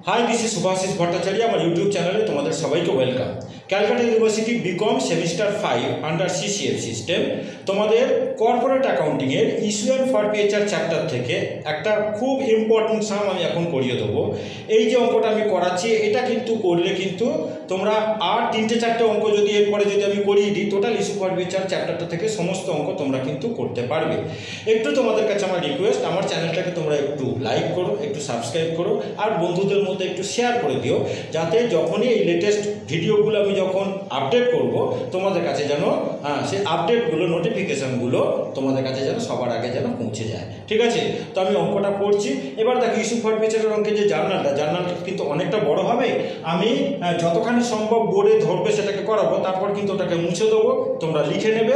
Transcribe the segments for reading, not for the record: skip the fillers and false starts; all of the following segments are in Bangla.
High this is Subhashish Bhattacharya আমার ইউটিউব চ্যানেলে তোমাদের সবাইকে welcome. Calcutta university BCom semester 5 under CCF system তোমাদের কর্পোরেট অ্যাকাউন্টিং এর ইস্যু এন্ড ফরফিচার চ্যাপ্টার থেকে একটা খুব ইম্পর্টেন্ট সাম আমি এখন করিয়ে দেব। এই যে অঙ্কটা আমি করাচ্ছি এটা কিন্তু করলে কিন্তু তোমরা আর তিনটে চারটে অঙ্ক যদি এরপরে যদি আমি করিয়ে দিই টোটাল ইস্যু ফরফিচার চ্যাপ্টারটা থেকে সমস্ত অঙ্ক তোমরা কিন্তু করতে পারবে। একটু তোমাদের কাছে আমার রিকোয়েস্ট, আমার চ্যানেলটাকে তোমরা একটু লাইক করো, একটু সাবস্ক্রাইব করো আর বন্ধুদের মধ্যে একটু শেয়ার করে দিও, যাতে যখনই এই লেটেস্ট ভিডিওগুলো আমি যখন আপডেট করব তোমাদের কাছে যেন সেই আপডেটগুলো নোটিফিকেশানগুলো তোমাদের কাছে যেন সবার আগে যেন পৌঁছে যায়। ঠিক আছে, তো আমি অঙ্কটা করছি। এবার দেখো ইস্যু ফরফিচারের অঙ্কের যে জার্নালটা কিন্তু অনেকটা বড় হবে। আমি যতখানি সম্ভব বোর্ডে ধরবে সেটাকে করাবো, তারপর কিন্তু ওটাকে মুছে দেবো, তোমরা লিখে নেবে,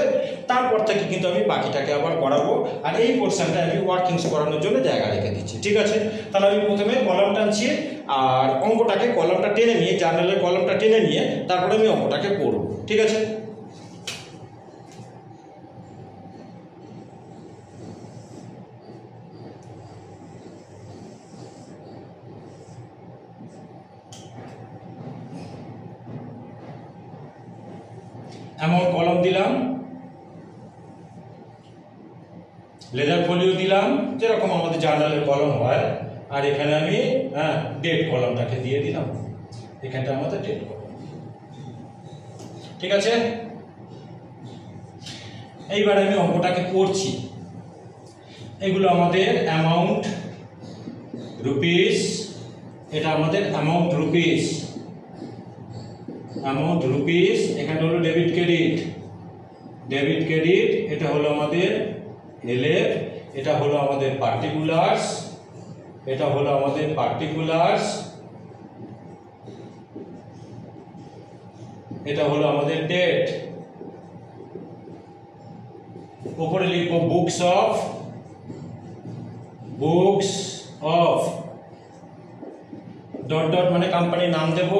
তারপর থেকে কিন্তু আমি বাকিটাকে আবার করাবো। আর এই পোর্শনটা আমি ওয়ার্কিংস করানোর জন্য জায়গা রেখে দিচ্ছি। ঠিক আছে, তাহলে আমি প্রথমে কলাম টানছি আর অঙ্কটাকে কলামটা টেনে নিয়ে, জার্নালের কলামটা টেনে নিয়ে তারপরে আমি অঙ্কটাকে করব। ঠিক আছে, এমন কলম দিলাম, লেজার ফলিও দিলাম যেরকম আমাদের জার্নালের কলম হয়, আর এখানে আমি ডেট কলমটাকে দিয়ে দিলাম, এখানটা আমাদের ডেট কলম। ঠিক আছে, এইবার আমি অঙ্কটাকে করছি। এগুলো আমাদের অ্যামাউন্ট রুপিস, এটা আমাদের অ্যামাউন্ট রুপিস, অ্যামাউন্ট রুপিস, এখানে হলো ডেবিট ক্রেডিট, ডেবিট ক্রেডিট, এটা হলো আমাদের এলএফ, এটা হলো আমাদের পার্টিকুলার্স, এটা হলো আমাদের পার্টিকুলার্স, এটা হলো আমাদের ডেট। উপরে লিখবো books of, books of dot dot মানে কোম্পানির নাম দেব,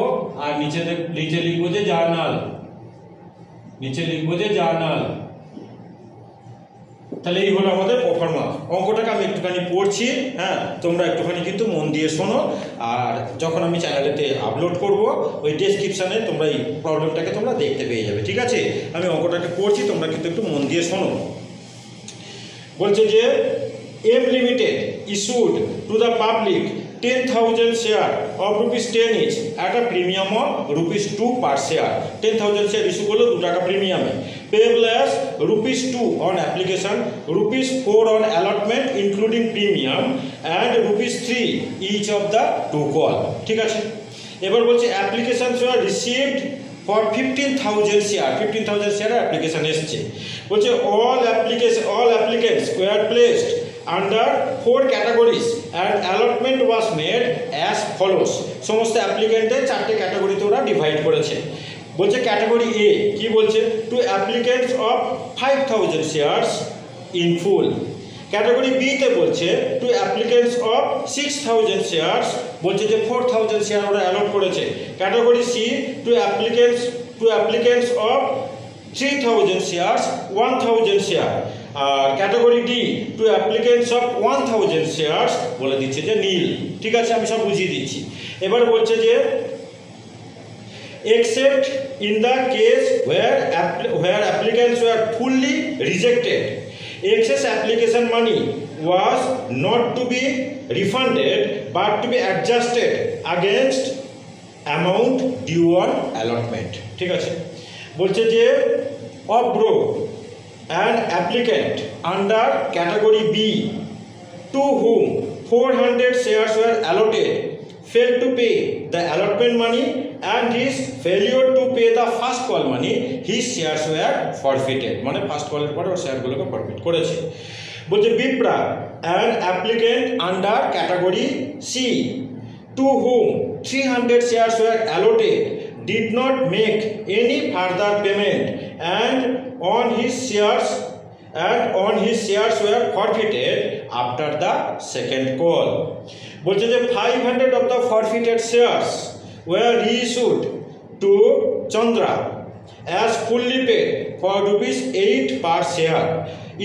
আর নিচে লিখবো যে জার্নাল, নিচে লিখবো যে জার্নাল। তাহলে এই হলো আমাদের প্রফর্মা। অঙ্কটাকে আমি একটুখানি পড়ছি, তোমরা একটুখানি কিন্তু মন দিয়ে শোনো, আর যখন আমি চ্যানেলেতে আপলোড করব ওই ডেসক্রিপশানে তোমরা এই প্রবলেমটাকে তোমরা দেখতে পেয়ে যাবে। ঠিক আছে, আমি অঙ্কটাকে পড়ছি, তোমরা কিন্তু একটু মন দিয়ে শোনো। বলছে যে M limited issued to the public 10,000 share of rupees 10 each at a premium of rupees 2 per share. 10,000 share issue করলো 2 টাকা প্রিমিয়ামে, payable as rupees 2 on application, rupees 4 on allotment including premium and rupees 3 each of the 2 call. ঠিক আছে, এবার বলছে applications were received for 15,000 share, 15,000 share application এসছে। বলছে all applicants were placed under 4 categories and allotment was made as follows. সমস্ত অ্যাপ্লিকেন্টের 4টে ক্যাটাগরিতে ওরা ডিভাইড করেছে। বলছে ক্যাটাগরি এ কি বলছে, to applicants of 5,000 shares in full. Category B তে বলছে টু অ্যাপ্লিকেন্টস অফ 6,000 শেয়ার্স, বলছে যে 4,000 শেয়ার ওরা অ্যালট করেছে। Category C to applicants of 3,000 shares 1,000 share. আর category D to applicants of 1,000 shares বলে দিচ্ছে যে নীল। ঠিক আছে, আমি সব বুঝিয়ে দিচ্ছি। এবার বলছে যে except in the case where applicants were fully rejected, excess application money was not to be refunded but to be adjusted against amount due on allotment. ঠিক আছে, বলছে যে Avro an applicant under category B to whom 400 shares were allotted failed to pay the allotment money and his failure to pay the first call money, his shares were forfeited. মানে ফার্স্ট কলের পরে ওর শেয়ারগুলোকে ফরফিট করেছে। বলছে বিপ্রা an applicant under category C to whom 300 shares were allotted did not make any further payment and on his shares were forfeited after the second call. বলছে যে 500 of the forfeited shares were reissued to Chandra as fully paid for rupees 8 per share,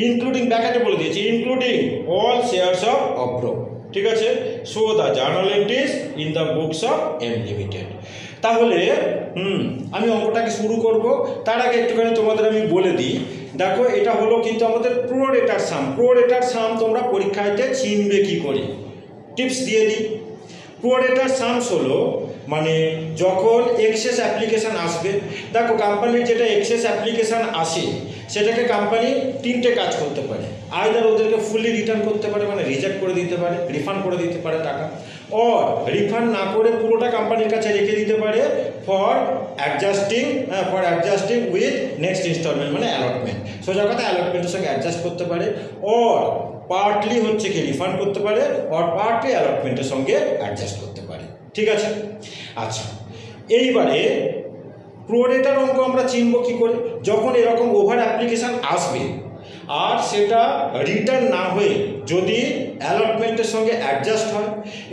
including ব্যাকেটে বলে দিয়েছি including all shares of Obro. ঠিক আছে, show the journal entries in the books of M limited. তাহলে আমি অঙ্কটাকে শুরু করব, তার আগে একটুখানি তোমাদের আমি বলে দিই। দেখো, এটা হলো কিন্তু আমাদের প্রোরেটার সাম। প্রোরেটার সাম তোমরা পরীক্ষাতে চিনবে কি করে, টিপস দিয়ে দিই। প্রোরেটার সামস হলো মানে যখন এক্সেস অ্যাপ্লিকেশান আসবে, দেখো কোম্পানির যেটা এক্সেস অ্যাপ্লিকেশান আসে সেটাকে কোম্পানি তিনটে কাজ করতে পারে। আইদার ওদেরকে ফুললি রিটার্ন করতে পারে, মানে রিজেক্ট করে দিতে পারে, রিফান্ড করে দিতে পারে টাকা, অর রিফান্ড না করে পুরোটা কোম্পানির কাছে রেখে দিতে পারে for adjusting with next instalment, মানে অ্যালটমেন্ট। সোজা কথা অ্যালটমেন্টের সঙ্গে অ্যাডজাস্ট করতে পারে, অর পার্টলি হচ্ছে কি রিফান্ড করতে পারে, অর পার্টলি অ্যালটমেন্টের সঙ্গে অ্যাডজাস্ট করতে পারে। ঠিক আছে, আচ্ছা এইবারে প্রোরেটার অঙ্ক আমরা চিনব কি করে? যখন এরকম ওভার অ্যাপ্লিকেশান আসবে আর সেটা রিটার্ন না হয়ে যদি অ্যালটমেন্টের সঙ্গে অ্যাডজাস্ট হয়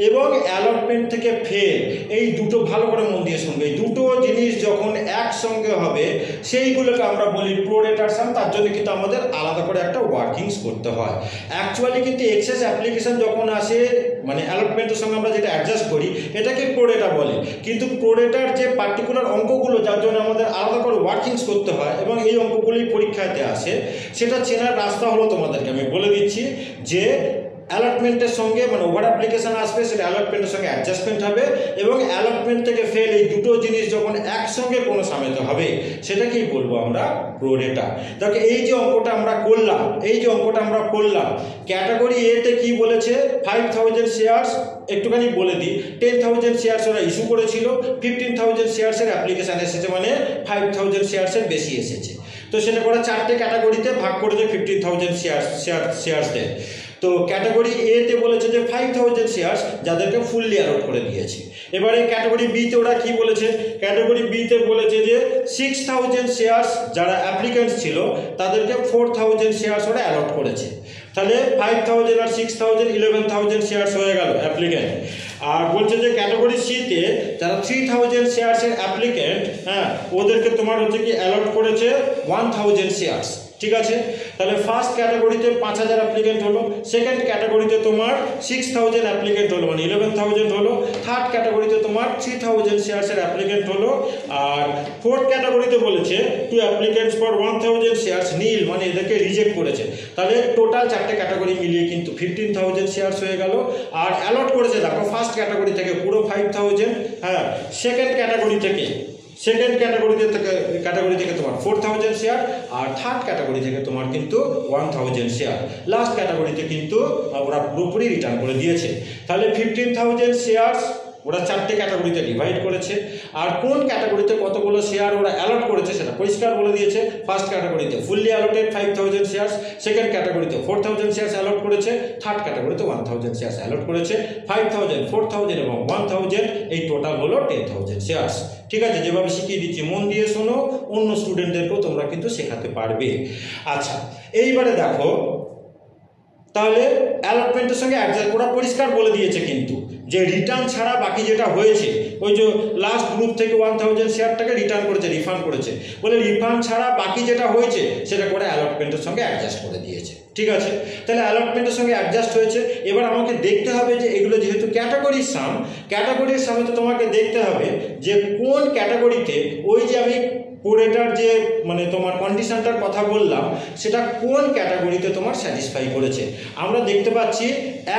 এবং অ্যালটমেন্ট থেকে ফেল, এই দুটো ভালো করে মন দিয়ে শুনবে, এই দুটো জিনিস যখন একসঙ্গে হবে সেইগুলোকে আমরা বলি প্রোরেটার সাম। তার জন্য কিন্তু আমাদের আলাদা করে একটা ওয়ার্কিংস করতে হয়। অ্যাকচুয়ালি কিন্তু এক্সেস অ্যাপ্লিকেশান যখন আসে মানে অ্যালটমেন্টের সঙ্গে আমরা যেটা অ্যাডজাস্ট করি এটাকে প্রোরেটা বলে, কিন্তু প্রোরেটার যে পার্টিকুলার অঙ্কগুলো যার জন্য আমাদের আলাদা করে ওয়ার্কিংস করতে হয় এবং এই অঙ্কগুলোই পরীক্ষাতে আসে, সেটা চেনার রাস্তা হলো তোমাদেরকে আমি বলে দিচ্ছি যে অ্যালটমেন্টের সঙ্গে মানে ওভার অ্যাপ্লিকেশান আসবে, সেটা অ্যালটমেন্টের সঙ্গে অ্যাডজাস্টমেন্ট হবে এবং অ্যালটমেন্ট থেকে ফেল, এই দুটো জিনিস যখন একসঙ্গে কোনো সামেতে হবে সেটাকেই বলবো আমরা প্রোরেটা। দেখো এই যে অঙ্কটা আমরা করলাম, ক্যাটাগরি এতে কি বলেছে 5000 শেয়ার্স, একটুখানি বলে দিই 10,000 শেয়ার্স ওরা ইস্যু করেছিল, 15,000 শেয়ার্সের অ্যাপ্লিকেশান এসেছে, মানে 5,000 শেয়ার্সের বেশি এসেছে। তো সেটা করে চারটে ক্যাটাগরিতে ভাগ করেছে 15,000 শেয়ার্স দেয়। তো ক্যাটাগরি এতে বলেছে যে 5,000 শেয়ার্স যাদেরকে ফুললি অ্যালট করে দিয়েছে। এবারে ক্যাটাগরি বিতে ওরা কি বলেছে? ক্যাটাগরি বিতে বলেছে যে 6,000 শেয়ার্স যারা অ্যাপ্লিকেন্টস ছিল তাদেরকে 4,000 শেয়ার্স ওরা অ্যালট করেছে। তাহলে 5,000 আর 6,000 11,000 শেয়ার্স হয়ে গেল অ্যাপ্লিকেন্ট। আর বলছে যে ক্যাটাগরি সিতে যারা 3,000 শেয়ার্সের অ্যাপ্লিকেন্ট, ওদেরকে তোমার হচ্ছে কি অ্যালট করেছে 1,000 শেয়ার্স। ঠিক আছে, তাহলে ফার্স্ট ক্যাটাগরিতে 5,000 অ্যাপ্লিকেন্ট হলো, সেকেন্ড ক্যাটাগরিতে তোমার 6,000 অ্যাপ্লিকেন্ট হলো, মানে 11,000 হলো, থার্ড ক্যাটাগরিতে তোমার 3,000 শেয়ার্সের অ্যাপ্লিকেন্ট হলো, আর ফোর্থ ক্যাটাগরিতে বলেছে 2 অ্যাপ্লিকেন্টস ফর 1,000 শেয়ার্স নীল, মানে এদেরকে রিজেক্ট করেছে। তাহলে টোটাল চারটে ক্যাটাগরি মিলিয়ে কিন্তু 15,000 শেয়ার্স হয়ে গেল। আর অ্যালট করেছে দেখো ফার্স্ট ক্যাটাগরি থেকে পুরো 5,000, সেকেন্ড ক্যাটাগরি থেকে তোমার 4,000 শেয়ার, আর থার্ড ক্যাটাগরি থেকে তোমার কিন্তু 1,000 শেয়ার। লাস্ট ক্যাটাগরিতে কিন্তু ওরা পুরোপুরি রিটার্ন করে দিয়েছে। তাহলে 15,000 শেয়ার্স ওরা চারটে ক্যাটাগরিতে ডিভাইড করেছে, আর কোন ক্যাটাগরিতে কতগুলো শেয়ার ওরা অ্যালট করেছে সেটা পরিষ্কার বলে দিয়েছে। ফার্স্ট ক্যাটাগরিতে ফুললি অ্যালটেড 5,000 শেয়ার্স, সেকেন্ড ক্যাটাগরিতে 4,000 শেয়ার্স অ্যালট করেছে, থার্ড ক্যাটাগরিতে 1,000 শেয়ার্স অ্যালট করেছে। 5,000, 4,000 এবং 1,000 এই টোটাল হলো 10,000 শেয়ার্স। ঠিক আছে, যেভাবে শিখিয়ে দিচ্ছি মন দিয়ে শোনো, অন্য স্টুডেন্টদেরকেও তোমরা কিন্তু শেখাতে পারবে। আচ্ছা এইবারে দেখো, তাহলে অ্যালটমেন্টের সঙ্গে অ্যাডজাস্ট ওরা পরিষ্কার বলে দিয়েছে কিন্তু যে রিটার্ন ছাড়া বাকি যেটা হয়েছে, ওই যে লাস্ট গ্রুপ থেকে 1,000 শেয়ারটাকে রিটার্ন করেছে, রিফান্ড করেছে, বলে রিফান্ড ছাড়া বাকি যেটা হয়েছে সেটা করে অ্যালটমেন্টের সঙ্গে অ্যাডজাস্ট করে দিয়েছে। ঠিক আছে, তাহলে অ্যালটমেন্টের সঙ্গে অ্যাডজাস্ট হয়েছে। এবার আমাকে দেখতে হবে যে এগুলো যেহেতু ক্যাটাগরির সামে তো তোমাকে দেখতে হবে যে কোন ক্যাটাগরিতে ওই যে আমি প্রোরেটার যে মানে তোমার কন্ডিশনটার কথা বললাম সেটা কোন ক্যাটাগরিতে তোমার স্যাটিসফাই করেছে। আমরা দেখতে পাচ্ছি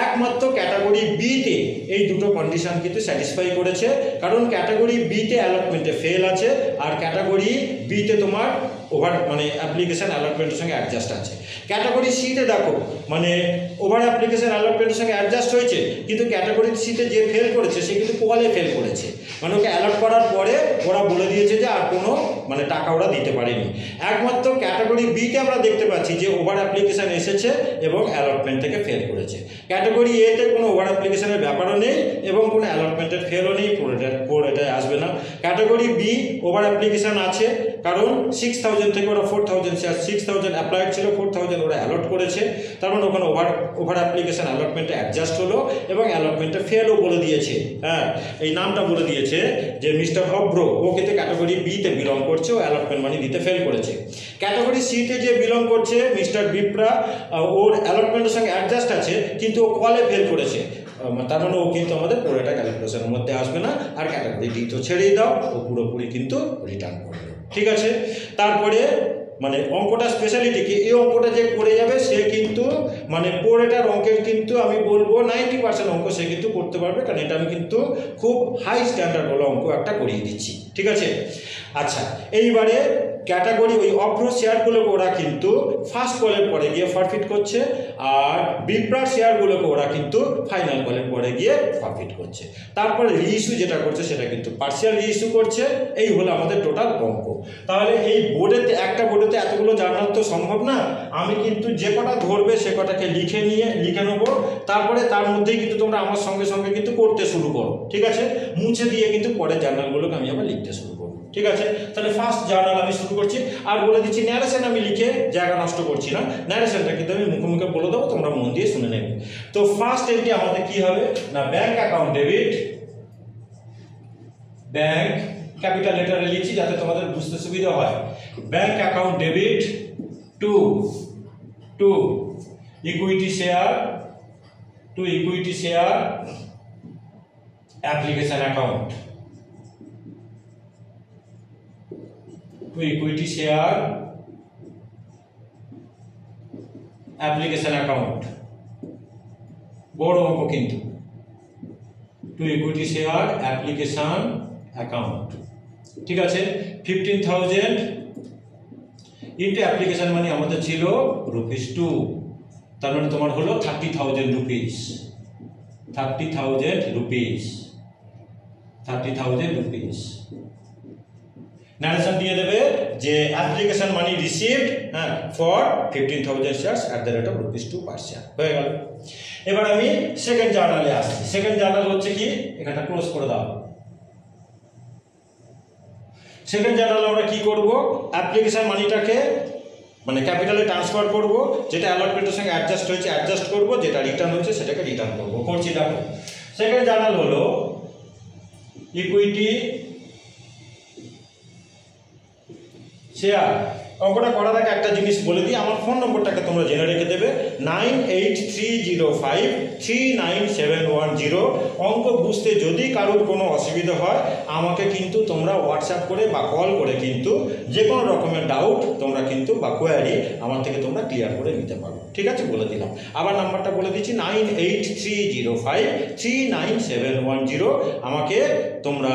একমাত্র ক্যাটাগরি বিতে এই দুটো কন্ডিশন কিন্তু স্যাটিসফাই করেছে, কারণ ক্যাটাগরি বিতে অ্যালটমেন্টে ফেল আছে আর ক্যাটাগরি বিতে তোমার ওভার মানে অ্যাপ্লিকেশান অ্যালটমেন্টের সঙ্গে অ্যাডজাস্ট আছে। ক্যাটাগরি সিতে দেখো মানে ওভার অ্যাপ্লিকেশান অ্যালটমেন্টের সঙ্গে অ্যাডজাস্ট হয়েছে, কিন্তু ক্যাটাগরি সিতে যে ফেল করেছে সে কিন্তু কোয়ালে ফেল করেছে, মানে ওকে অ্যালট করার পরে ওরা বলে দিয়েছে যে আর কোনো মানে টাকা ওরা দিতে পারেনি। একমাত্র ক্যাটাগরি বিতে আমরা দেখতে পাচ্ছি যে ওভার অ্যাপ্লিকেশান এসেছে এবং অ্যালটমেন্ট থেকে ফেল করেছে। ক্যাটাগরি এতে কোনো ওভার অ্যাপ্লিকেশানের ব্যাপারও নেই এবং কোনো অ্যালটমেন্টের ফেলও নেই, প্রোরেটায় আসবে না। ক্যাটাগরি বি ওভার অ্যাপ্লিকেশান আছে, কারণ 6,000 থেকে ওরা 4,000 শেয়ার, 6,000 অ্যাপ্লাইড ছিল, 4,000 ওরা অ্যালট করেছে, তার মানে ওখানে ওভার অ্যাপ্লিকেশান অ্যালটমেন্টে অ্যাডজাস্ট হলো এবং অ্যালটমেন্টে ফেলও বলে দিয়েছে। এই নামটা বলে দিয়েছে যে মিস্টার অভ্র ও কিন্তু ক্যাটাগরি বিতে বিলং করছে, ও অ্যালটমেন্ট মানি দিতে ফেল করেছে। ক্যাটাগরি সিতে যে বিলং করছে মিস্টার বিপ্রা, ওর অ্যালটমেন্টের সঙ্গে অ্যাডজাস্ট আছে কিন্তু ও কলে ফেল করেছে। তার মানে ও কিন্তু আমাদের পুরোটা ক্যালকুলেশনের মধ্যে আসবে না, আর ক্যাটাগরি ডি তো ছেড়েই দাও, ও পুরোপুরি কিন্তু রিটার্ন করবে। ঠিক আছে, তারপরে মানে অঙ্কটা স্পেশালিটি কি, এই অঙ্কটা যে করে যাবে সে কিন্তু মানে পুরোটার অঙ্কের কিন্তু আমি বলবো 90% অঙ্ক সে কিন্তু করতে পারবে, কারণ এটা আমি কিন্তু খুব হাই স্ট্যান্ডার্ড হলো অঙ্ক একটা করিয়ে দিচ্ছি। ঠিক আছে, আচ্ছা এইবারে ক্যাটাগরি ওই অভ্র শেয়ারগুলোকে ওরা কিন্তু ফার্স্ট কলের পরে গিয়ে ফরফিট করছে, আর বিপ্রার শেয়ারগুলোকে ওরা কিন্তু ফাইনাল কলের পরে গিয়ে ফরফিট করছে। তারপরে রিইস্যু যেটা করছে সেটা কিন্তু পার্সিয়াল রিইস্যু করছে। এই হলো আমাদের টোটাল অঙ্ক। তাহলে এই বোর্ডেতে একটা বোর্ডেতে এতগুলো জানার তো সম্ভব না, আমি কিন্তু যে কটা ধরবে সে কটাকে লিখে নেবো, তারপরে তার মধ্যেই কিন্তু তোমরা আমার সঙ্গে সঙ্গে কিন্তু করতে শুরু করো। ঠিক আছে, মুছে দিয়ে কিন্তু পরের জার্নালগুলোকে আমি আবার লিখতে শুরু করবো। ঠিক আছে, তাহলে ফার্স্ট জার্নাল আমি শুরু করছি, আর বলে দিচ্ছি ন্যারেশন আমি লিখে জায়গা নষ্ট করছি না, ন্যারেশনটা কিন্তু আমি মুখে মুখে বলে দেবো, তোমরা মন দিয়ে শুনে নেবে। তো ফার্স্ট এন্ট্রি আমাদের কি হবে না, bank account debit, bank capital লেটারে লিখছি যাতে তোমাদের বুঝতে সুবিধা হয়। Bank account debit to equity share, to equity share application account, to equity share application account, বড় অঙ্ক কিন্তু, to equity share application account. ঠিক আছে, 15,000 ইন্টু অ্যাপ্লিকেশন মানে আমাদের ছিল ₹2, তার মানে তোমার হলো 30,000 রুপিস, 30,000 রুপিস, 30,000 রুপিস। ন্যারেশন দিয়ে দেবে যে application money received for 15,000 shares at the rate of ₹2 per share. হয়ে গেল। এবার আমি সেকেন্ড জার্নালে আসছি। সেকেন্ড জার্নাল হচ্ছে কি, এখানটা ক্লোজ করে দাও। সেকেন্ড জার্নাল আমরা কি করব, অ্যাপ্লিকেশন মানিটাকে মানে ক্যাপিটালে ট্রান্সফার করব, যেটা অ্যালটমেন্টের সঙ্গে অ্যাডজাস্ট হয়েছে অ্যাডজাস্ট করব, যেটা রিটার্ন হচ্ছে সেটাকে রিটার্ন করব। করছি দেখো, সেকেন্ড জার্নাল হলো ইকুইটি শেয়ার। অঙ্কটা করার আগে একটা জিনিস বলে দিই, আমার ফোন নম্বরটাকে তোমরা জেনে রেখে দেবে 9830539710। অঙ্ক বুঝতে যদি কারোর কোনো অসুবিধা হয় আমাকে কিন্তু তোমরা হোয়াটসঅ্যাপ করে বা কল করে কিন্তু যে কোনো রকমের ডাউট তোমরা কিন্তু বা কোয়ারি আমার থেকে তোমরা ক্লিয়ার করে নিতে পারো। ঠিক আছে, বলে দিলাম। আবার নাম্বারটা বলে দিচ্ছি 9830539710। আমাকে তোমরা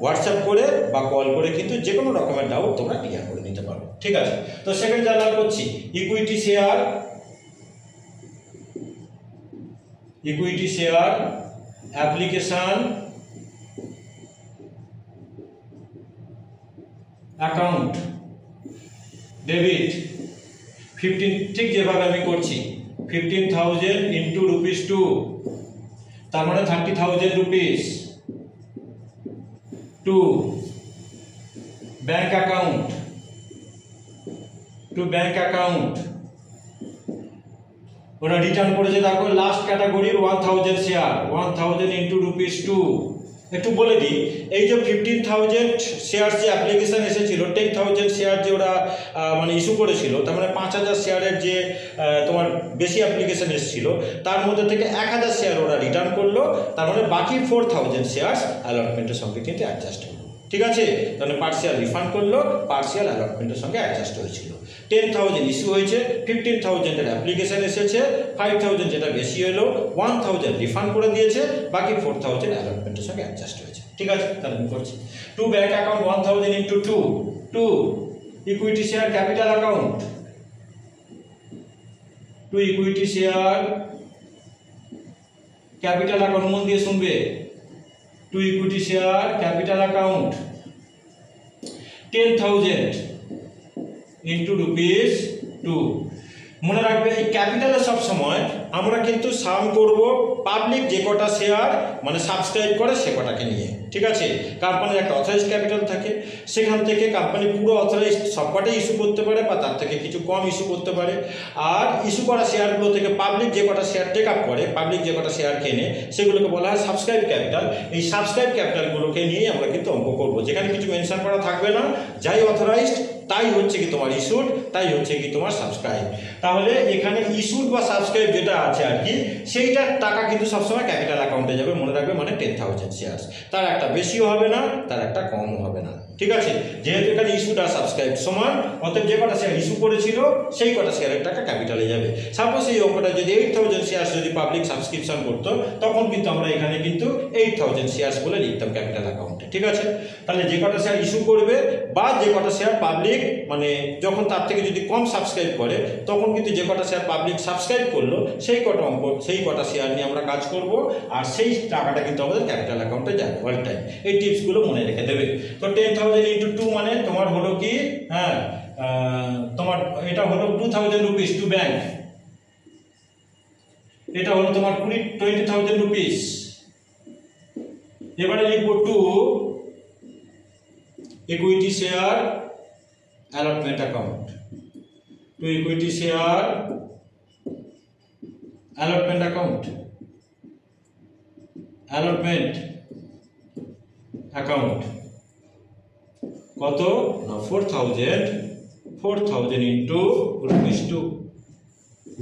হোয়াটসঅ্যাপ করে বা কল করে কিন্তু যে কোনো রকমের ডাউট তোমরা ক্লিয়ার করে নিতে পারো। ঠিক আছে, তো সেকেন্ড জার্নাল করছি equity share, equity share application account debit 15, ঠিক যেভাবে আমি করছি 15,000 ইন্টু ₹2, তার মানে 30,000 rupees, to bank account, to bank account ওরা রিটার্ন করেছে। দেখো লাস্ট ক্যাটাগরির 1,000 শেয়ার, 1,000 ইন্টু ₹2। একটু বলে দিই, এই যে 15,000 শেয়ার যে অ্যাপ্লিকেশন এসেছিল, 10,000 শেয়ার যে ওরা মানে ইস্যু করেছিল, তার মানে 5,000 শেয়ারের যে তোমার বেশি অ্যাপ্লিকেশন এসেছিল তার মধ্যে থেকে 1,000 শেয়ার ওরা রিটার্ন করলো, তার মানে বাকি 4,000 শেয়ার অ্যালটমেন্টের সঙ্গে কিন্তু অ্যাডজাস্ট হলো। ঠিক আছে, তাহলে পার্সিয়াল রিফান্ড করলো, পার্সিয়াল অ্যালটমেন্টের সঙ্গে অ্যাডজাস্ট হয়েছিল। 10,000 ইস্যু হয়েছে, 15,000 এর অ্যাপ্লিকেশন এসেছে, 5,000 যেটা বেশি হলো 1,000 রিফান্ড করে দিয়েছে, বাকি 4,000 অ্যালটমেন্টের সঙ্গে অ্যাডজাস্ট হয়েছে। ঠিক আছে, তাহলে আমি করছি to bank account 1,000 into 2, two equity share capital account, to equity share capital account, মন দিয়ে শুনবে, two equity share capital account 10,000 into ₹2। মনে রাখবে এই ক্যাপিটালে সব সময় আমরা কিন্তু সাম করব পাবলিক যে কটা শেয়ার মানে সাবস্ক্রাইব করে সে কটাকে নিয়ে। ঠিক আছে, কোম্পানির একটা অথরাইজড ক্যাপিটাল থাকে, সেখান থেকে কোম্পানি পুরো অথরাইজড সবকটাই ইস্যু করতে পারে বা তার থেকে কিছু কম ইস্যু করতে পারে। আর ইস্যু করা শেয়ারগুলো থেকে পাবলিক যে কটা শেয়ার টেক আপ করে, পাবলিক যে কটা শেয়ার কেনে সেগুলোকে বলা হয় সাবস্ক্রাইব ক্যাপিটাল। এই সাবস্ক্রাইব ক্যাপিটালগুলোকে নিয়েই আমরা কিন্তু অঙ্ক করবো, যেখানে কিছু মেনশন করা থাকবে না, যাই অথরাইজড তাই হচ্ছে কি তোমার ইস্যুড, তাই হচ্ছে কি তোমার সাবস্ক্রাইব। তাহলে এখানে ইস্যুড বা সাবস্ক্রাইব যেটা যেটা আছে আর কি, সেইটার টাকা কিন্তু সবসময় ক্যাপিটাল অ্যাকাউন্টে যাবে, মনে রাখবে, মানে 10,000 শেয়ার্স। তার একটা বেশিও হবে না, তার একটা কমও হবে না, ঠিক আছে। যেহেতু এখানে ইস্যুটা সাবস্ক্রাইব সমান, অতএব যে কটা শেয়ার ইস্যু করেছিল সেই কটা শেয়ারের টাকা ক্যাপিটালে যাবে। সাপোজ এই অঙ্কটা যদি 8,000 শেয়ার্স যদি পাবলিক সাবস্ক্রিপশন করতো, তখন কিন্তু আমরা এখানে কিন্তু 8,000 শেয়ার্স বলে লিখতাম ক্যাপিটাল অ্যাকাউন্টে, ঠিক আছে। তাহলে যে কটা শেয়ার ইস্যু করবে বা যে কটা শেয়ার পাবলিক, মানে যখন তার থেকে যদি কম সাবস্ক্রাইব করে, তখন কিন্তু যে কটা শেয়ার পাবলিক সাবস্ক্রাইব করলো সেই কটা অঙ্ক, সেই কটা শেয়ার নিয়ে আমরা কাজ করব, আর সেই টাকাটা কিন্তু আমাদের ক্যাপিটাল অ্যাকাউন্টে যাবে অল টাইম। এই টিপসগুলো মনে রেখে দেবে। তো 10,000 ইন্টু 2 মানে তোমার হলো কি, হ্যাঁ তোমার এটা হলো 2,000 রুপিস টু ব্যাংক, এটা হলো তোমার 20,000 রুপিস। এবারে লিখবো two equity share allotment account, to equity share allotment account, allotment account কত না 4,000 ইন্টু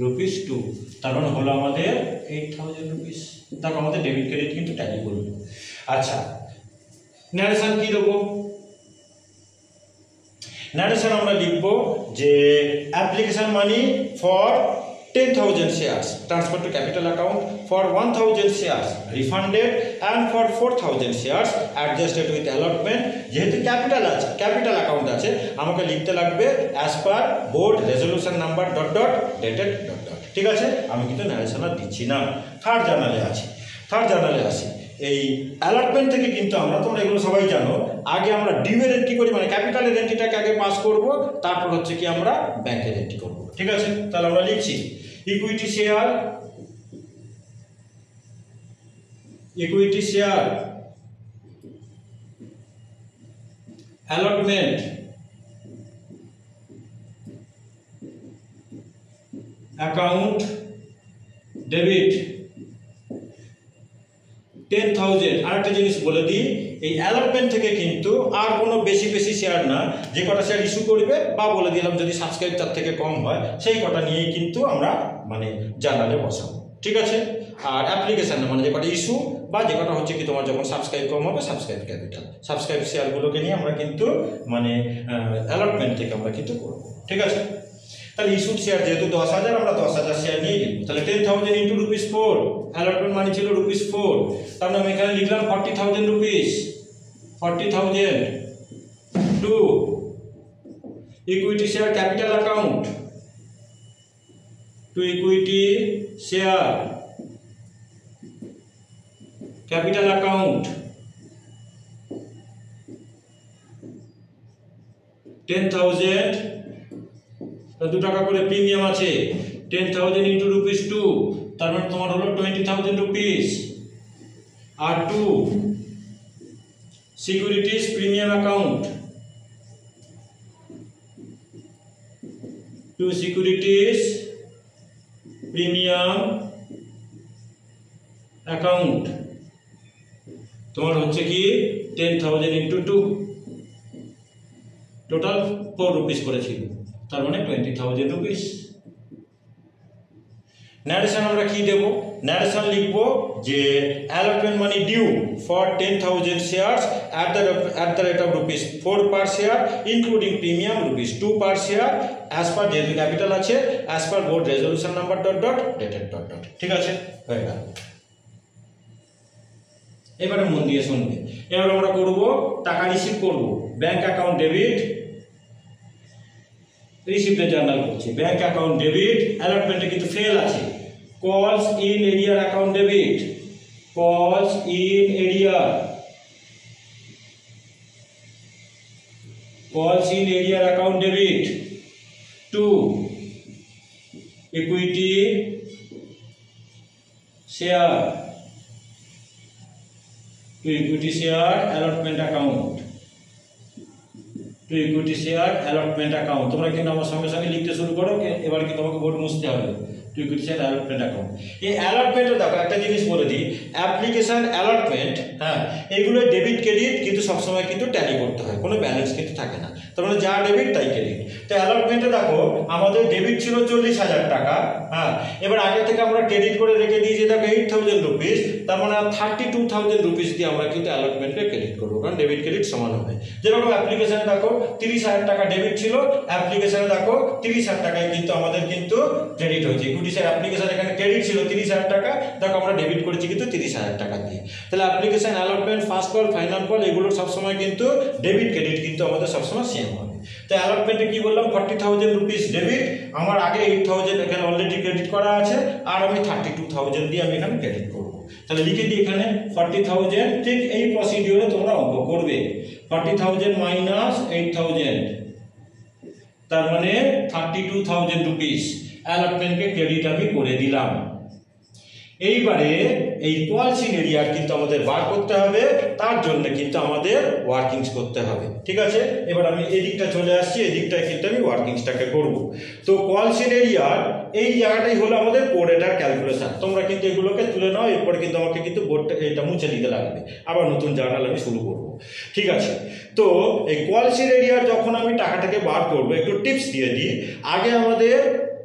রুপিস টু, তার মানে হলো আমাদের 8,000 রুপিস। দেখো আমাদের ডেবিট ক্রেডিট কিন্তু ট্যালি করবে। আচ্ছা, ন্যারেশন কি দেবো? ন্যারেশন আমরা লিখবো যে application money for 10,000 shares transferred to capital account, for 1,000 shares refunded, and for 4,000 shares adjusted with allotment। যেহেতু ক্যাপিটাল আছে, ক্যাপিটাল অ্যাকাউন্ট আছে, আমাকে লিখতে লাগবে as per board resolution number dot dot dated dot dot, ঠিক আছে। আমি কিন্তু ন্যারেশন আর দিচ্ছি না। থার্ড জার্নালে আছি, থার্ড জার্নালে আসি। এই অ্যালটমেন্ট থেকে কিন্তু আমরা, তোমরা এগুলো সবাই জানো, আগে আমরা ডিউয়ের এন্ট্রি করি, মানে ক্যাপিটালের এন্ট্রিটাকে আগে পাস করব, তারপর হচ্ছে কি আমরা ব্যাংকের এন্ট্রি করব, ঠিক আছে। তাহলে আমরা লিখছি equity share, equity share allotment account debit 10,000। আরেকটা জিনিস বলে দিই, এই অ্যালটমেন্ট থেকে কিন্তু আর কোনো বেশি শেয়ার না, যে কটা শেয়ার ইস্যু করবে বা বলে দিলাম যদি সাবস্ক্রাইব তার থেকে কম হয়, সেই কটা নিয়েই কিন্তু আমরা মানে জার্নালে বসাবো, ঠিক আছে। আর অ্যাপ্লিকেশন মানে যে কটা ইস্যু বা যে কটা হচ্ছে কি তোমার যখন সাবস্ক্রাইব কম হবে, সাবস্ক্রাইব ক্যাপিটাল, সাবস্ক্রাইব শেয়ারগুলোকে নিয়ে আমরা কিন্তু মানে অ্যালটমেন্ট থেকে আমরা কিন্তু করবো, ঠিক আছে। তাহলে ইস্যুড শেয়ার যেহেতু 10,000, আমরা 10,000 শেয়ার নিয়ে লিখবো। তাহলে 10,000 ইন্টু ₹4, অ্যালটমেন্ট মানি ছিল ₹4, তার মানে এখানে লিখলাম 40,000 rupees, 40,000 two equity share capital account, to equity share capital account 10,000, 2 টাকা করে প্রিমিয়াম আছে, 10,000 ইন্টু ₹2, তার মানে তোমার হলো 20,000 রুপিস। আর to securities premium account, to securities premium account তোমার হচ্ছে কি 10,000 ইন্টু 2, টোটাল 4 রুপিস করেছিল, তার মানে 20,000 রুপিস। ন্যারেশন আমরা কি দেব? ন্যারেশন লিখবো যে allotment money due for 10,000 shares at the rate of ₹4 per share including premium ₹2 per share as per, যেহেতু ক্যাপিটাল আছে, as per board resolution number dot dot dated dot dot, ঠিক আছে, হয়ে গেল। এবারে মন দিয়ে শুনবে। এবার আমরা করব টাকা রিসিভ করব, ব্যাংক অ্যাকাউন্ট ডেবিট, রিসিপ্টের জার্নাল করছি, ব্যাংক অ্যাকাউন্ট ডেবিট, অ্যালটমেন্টে কিন্তু ফেল আছে, কলস ইন এরিয়ার অ্যাকাউন্ট ডেবিট, কলস ইন এরিয়ার, কলস ইন এরিয়ার account debit to equity share, to equity share allotment account, to equity share allotment account. তোমরা কিন্তু আমার সঙ্গে সঙ্গে লিখতে শুরু করো, এবার কিন্তু তোমাকে বোর্ড মুছতে হবে। To equity side allotment account. এই অ্যালটমেন্টে দেখো একটা জিনিস বলে দিই, অ্যাপ্লিকেশন অ্যালটমেন্ট, হ্যাঁ, এগুলো ডেবিট ক্রেডিট কিন্তু সবসময় কিন্তু ট্যালি করতে হয়, কোনো ব্যালেন্স কিন্তু থাকে না, তার মানে যা ডেবিট তাই ক্রেডিট। তো অ্যালটমেন্টে দেখো আমাদের ডেবিট ছিল 40,000 টাকা, হ্যাঁ, এবার আগে থেকে আমরা ক্রেডিট করে রেখে দিয়েছি দেখো 8,000 রুপিস, তার মানে 32,000 রুপিস দিয়ে আমরা কিন্তু অ্যালটমেন্টে ক্রেডিট করবো, কারণ ডেবিট ক্রেডিট সমান হবে। যেরকম অ্যাপ্লিকেশনে দেখো 30,000 টাকা ডেবিট ছিল, অ্যাপ্লিকেশনে দেখো 30,000 টাকায় কিন্তু আমাদের কিন্তু ক্রেডিট হয়েছে। ইকুইটি সাইড অ্যাপ্লিকেশন এখানে ক্রেডিট ছিল 30,000 টাকা, দেখো আমরা ডেবিট করেছি কিন্তু 30,000 টাকা দিয়ে। তাহলে application allotment, first call, final call এগুলো সবসময় কিন্তু ডেবিট ক্রেডিট কিন্তু আমাদের সবসময় সেম হবে। তো অ্যালটমেন্টে কি বললাম 40,000 রুপিস ডেবিট, আমার আগে 8,000 এখানে অলরেডি ক্রেডিট করা আছে, আর আমি 32,000 দিয়ে আমি এখানে ক্রেডিট করবো। তাহলে লিখে দিই এখানে 40,000, ঠিক এই প্রসিডিওরে তোমরা অঙ্ক করবে। 40,000 মাইনাস 8,000, তার মানে 32,000 রুপিস অ্যালটমেন্টকে ক্রেডিট আমি করে দিলাম। এইবারে এই কোয়ালসিন এরিয়ার কিন্তু আমাদের বার করতে হবে, তার জন্য কিন্তু আমাদের ওয়ার্কিংস করতে হবে, ঠিক আছে। এবার আমি এদিকটা চলে আসছি, এদিকটায় কিন্তু আমি ওয়ার্কিংসটাকে করব। তো কোয়ালসিন এরিয়ার এই জায়গাটাই হলো আমাদের প্রোরেটার ক্যালকুলেশন। তোমরা কিন্তু এগুলোকে তুলে নাও, এরপরে কিন্তু আমাকে কিন্তু বোর্ডটা এটা মুছে দিতে লাগবে, আবার নতুন জার্নাল আমি শুরু করব, ঠিক আছে। তো এই কোয়ালসিন এরিয়ার যখন আমি টাকাটাকে বার করব, একটু টিপস দিয়ে দিই। আগে আমাদের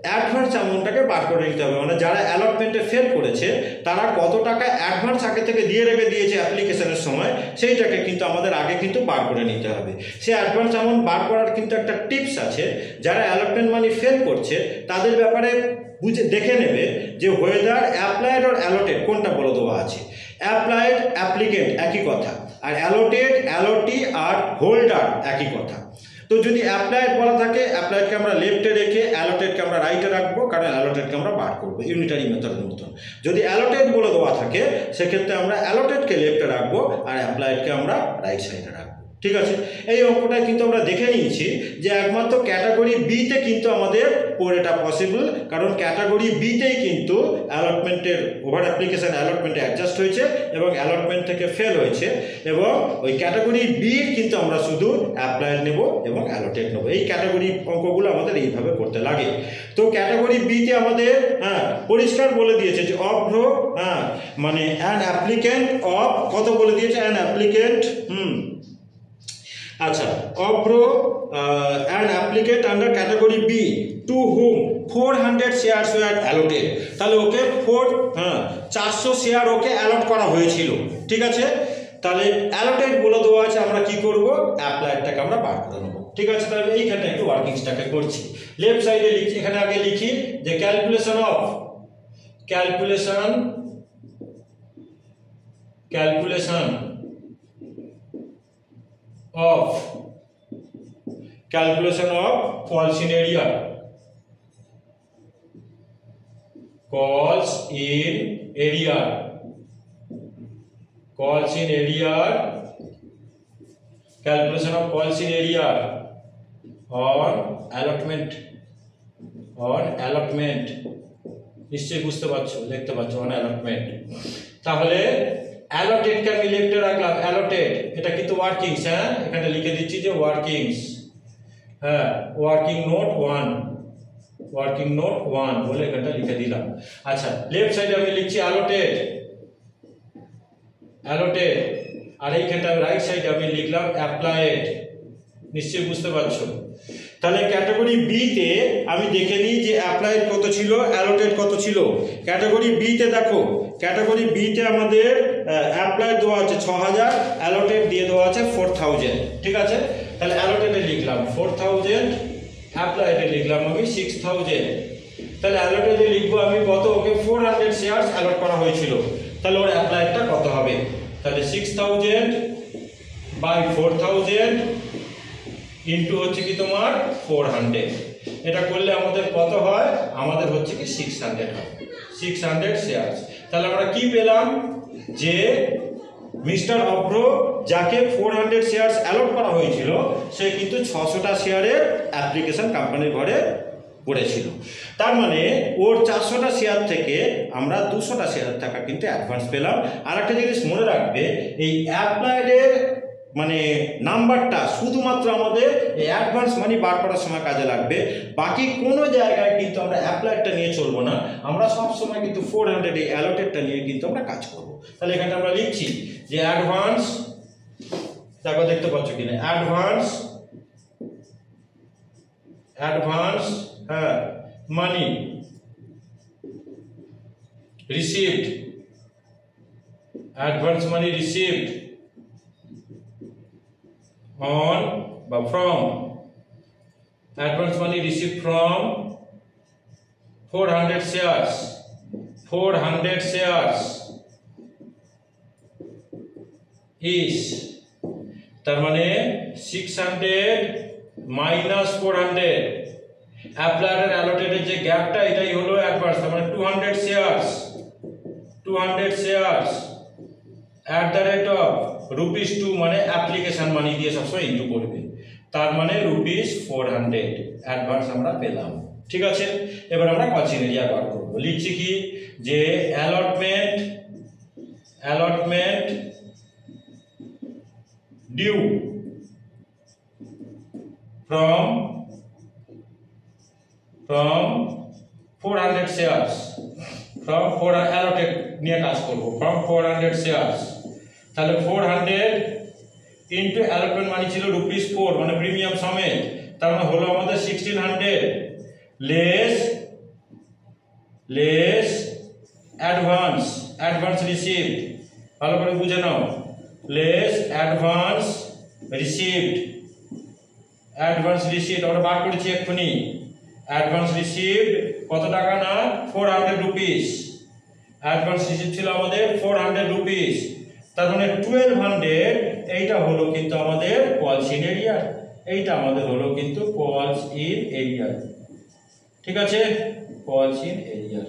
অ্যাডভান্স অ্যামাউন্টটাকে বার করে নিতে হবে, মানে যারা অ্যালটমেন্টে ফেল করেছে তারা কত টাকা অ্যাডভান্স আগে থেকে দিয়ে রেখে দিয়েছে অ্যাপ্লিকেশনের সময়, সেইটাকে কিন্তু আমাদের আগে কিন্তু বার করে নিতে হবে। সেই অ্যাডভান্স অ্যামাউন্ট বার করার কিন্তু একটা টিপস আছে, যারা অ্যালটমেন্ট মানি ফেল করছে তাদের ব্যাপারে বুঝে দেখে নেবে যে ওয়েদার অ্যাপ্লাইড আর অ্যালটেড কোনটা বলে দেওয়া আছে। অ্যাপ্লাইড অ্যাপ্লিকেন্ট একই কথা, আর অ্যালোটেড অ্যালোটি আর হোল্ডার একই কথা। তো যদি অ্যাপ্লাইড বলা থাকে, অ্যাপ্লাইডকে আমরা লেফটে রেখে অ্যালোটেডকে আমরা রাইটে রাখবো, কারণ অ্যালোটেডকে আমরা বার করবো ইউনিটারি মেথডের মতন। যদি অ্যালোটেড বলে দেওয়া থাকে সেক্ষেত্রে আমরা অ্যালোটেডকে লেফটে রাখবো আর অ্যাপ্লাইডকে আমরা রাইট সাইডে রাখবো, ঠিক আছে। এই অঙ্কটায় কিন্তু আমরা দেখে নিয়েছি যে একমাত্র ক্যাটাগরি বিতে কিন্তু আমাদের এটা পসিবল, কারণ ক্যাটাগরি বিতেই কিন্তু অ্যালটমেন্টের ওভার অ্যাপ্লিকেশন অ্যালটমেন্টে অ্যাডজাস্ট হয়েছে এবং অ্যালটমেন্ট থেকে ফেল হয়েছে, এবং ওই ক্যাটাগরি বির কিন্তু আমরা শুধু অ্যাপ্লাইড নেব এবং অ্যালোটেড নেব। এই ক্যাটাগরি অঙ্কগুলো আমাদের এইভাবে করতে লাগে। তো ক্যাটাগরি বিতে আমাদের পরিষ্কার বলে দিয়েছে যে অফ্রো, মানে অ্যান অ্যাপ্লিকেন্ট অফ কত বলে দিয়েছে, অ্যান অ্যাপ্লিকেন্ট আচ্ছা Abhra an applicant under category B to hmm 400 shares were allotted. তাহলে ওকে 400 শেয়ার ওকে অ্যালট করা হয়েছিল, ঠিক আছে। তাহলে অ্যালোটেড বলে দেওয়া আছে, আমরা কি করব অ্যাপ্লাইডটাকে আমরা বার করে নেব, ঠিক আছে। তাহলে এইখানে একটু ওয়ার্কিংসটাকে করছি। লেফট সাইডে লিখছি, এখানে আগে লিখি যে calculation of Coulson area, calculation of Coulson area on allotment নিশ্চয়ই বুঝতে পারছো, দেখতে পাচ্ছ on allotment। তাহলে অ্যালোটেডকে আমি লেফটে রাখলাম, অ্যালোটেড এটা কিন্তু ওয়ার্কিংস, এখানে লিখে দিচ্ছি যে ওয়ার্কিংস, ওয়ার্কিং নোট 1 বলে এখানটা লিখে দিলাম। আচ্ছা লেফট সাইডে আমি লিখছি অ্যালোটেড, আর এইখানটা রাইট সাইডে আমি লিখলাম অ্যাপ্লাইড, নিশ্চয়ই বুঝতে পারছো। তাহলে ক্যাটাগরি বি তে আমি দেখে নিই যে অ্যাপ্লাইড কত ছিল, অ্যালোটেড কত ছিল। ক্যাটাগরি বি তে দেখো, ক্যাটাগরি বি তে আমাদের অ্যাপ্লাইড দেওয়া আছে 6,000, অ্যালোটেড দিয়ে দেওয়া আছে 4,000, ঠিক আছে। তাহলে অ্যালোটেডে লিখলাম 4,000, অ্যাপ্লাইডে লিখলাম আমি 6,000। তাহলে অ্যালোটেডে লিখবো আমি কত, ওকে 400 শেয়ারস অ্যালট করা হয়েছিল, তাহলে ওর অ্যাপ্লাইডটা কত হবে। তাহলে 6,000 বাই 4,000 ইন্টু হচ্ছে কি তোমার 400, এটা করলে আমাদের কত হয়, আমাদের হচ্ছে কি 600 হয়, 600 শেয়ারস। তাহলে আমরা কি পেলাম যে মিস্টার অফ্রো যাকে 400 শেয়ারস অ্যালট করা হয়েছিল সে কিন্তু 600টা শেয়ারের অ্যাপ্লিকেশন কোম্পানির ঘরে পড়েছিল। তার মানে ওর 400টা শেয়ার থেকে আমরা 200টা শেয়ার টাকা কিন্তু অ্যাডভান্স পেলাম। আর একটা জিনিস মনে রাখবে, এই অ্যাপ্লাইডের মানে নাম্বারটা শুধুমাত্র আমাদের এই অ্যাডভান্স মানি বার করার সময় কাজে লাগবে, বাকি কোনো জায়গায় কিন্তু আমরা অ্যাপ্লাইডটা নিয়ে চলবো না, আমরা সবসময় কিন্তু 400 এই অ্যালোটেডটা নিয়ে কিন্তু আমরা কাজ করবো। তাহলে এখানে আমরা লিখছি যে অ্যাডভান্স, দেখো দেখতে পাচ্ছ কিনা, অ্যাডভান্স হ্যাঁ money received, advance money received on বা from, advance money received from 400 shares is, তার মানে 600 minus 400, অ্যাপ্লাইড আর অ্যালোটেডের যে গ্যাপটা এটাই হলো অ্যাডভান্স, তার মানে 200 shares at the rate of ₹2, মানে অ্যাপ্লিকেশন মানি দিয়ে সবসময় ইনটু করবে, তার মানে ₹400 অ্যাডভান্স আমরা পেলাম। ঠিক আছে, এবার আমরা কস্টিং এরিয়া বার করবো। লিখছি কি যে allotment due from 400 shares, from 400 allotted নিয়ে কাজ করব, from 400 shares, তাহলে 400 ইনটু অ্যালটমেন্ট মানি ছিল ₹4, মানে প্রিমিয়াম সমেত, তার মানে হলো আমাদের 1600 লেস অ্যাডভান্স রিসিভড, ভালো করে বুঝে নাও, লেস অ্যাডভান্স রিসিভড আমরা বার করেছি এক্ষুনি, অ্যাডভান্স রিসিভড কত টাকা না ₹400, অ্যাডভান্স রিসিভড ছিল আমাদের ₹400, তার মানে 1200, এইটা হলো কিন্তু আমাদের কলস ইন এরিয়া, এইটা আমাদের হলো কিন্তু কলস ইন এরিয়া। ঠিক আছে, কলস ইন এরিয়া,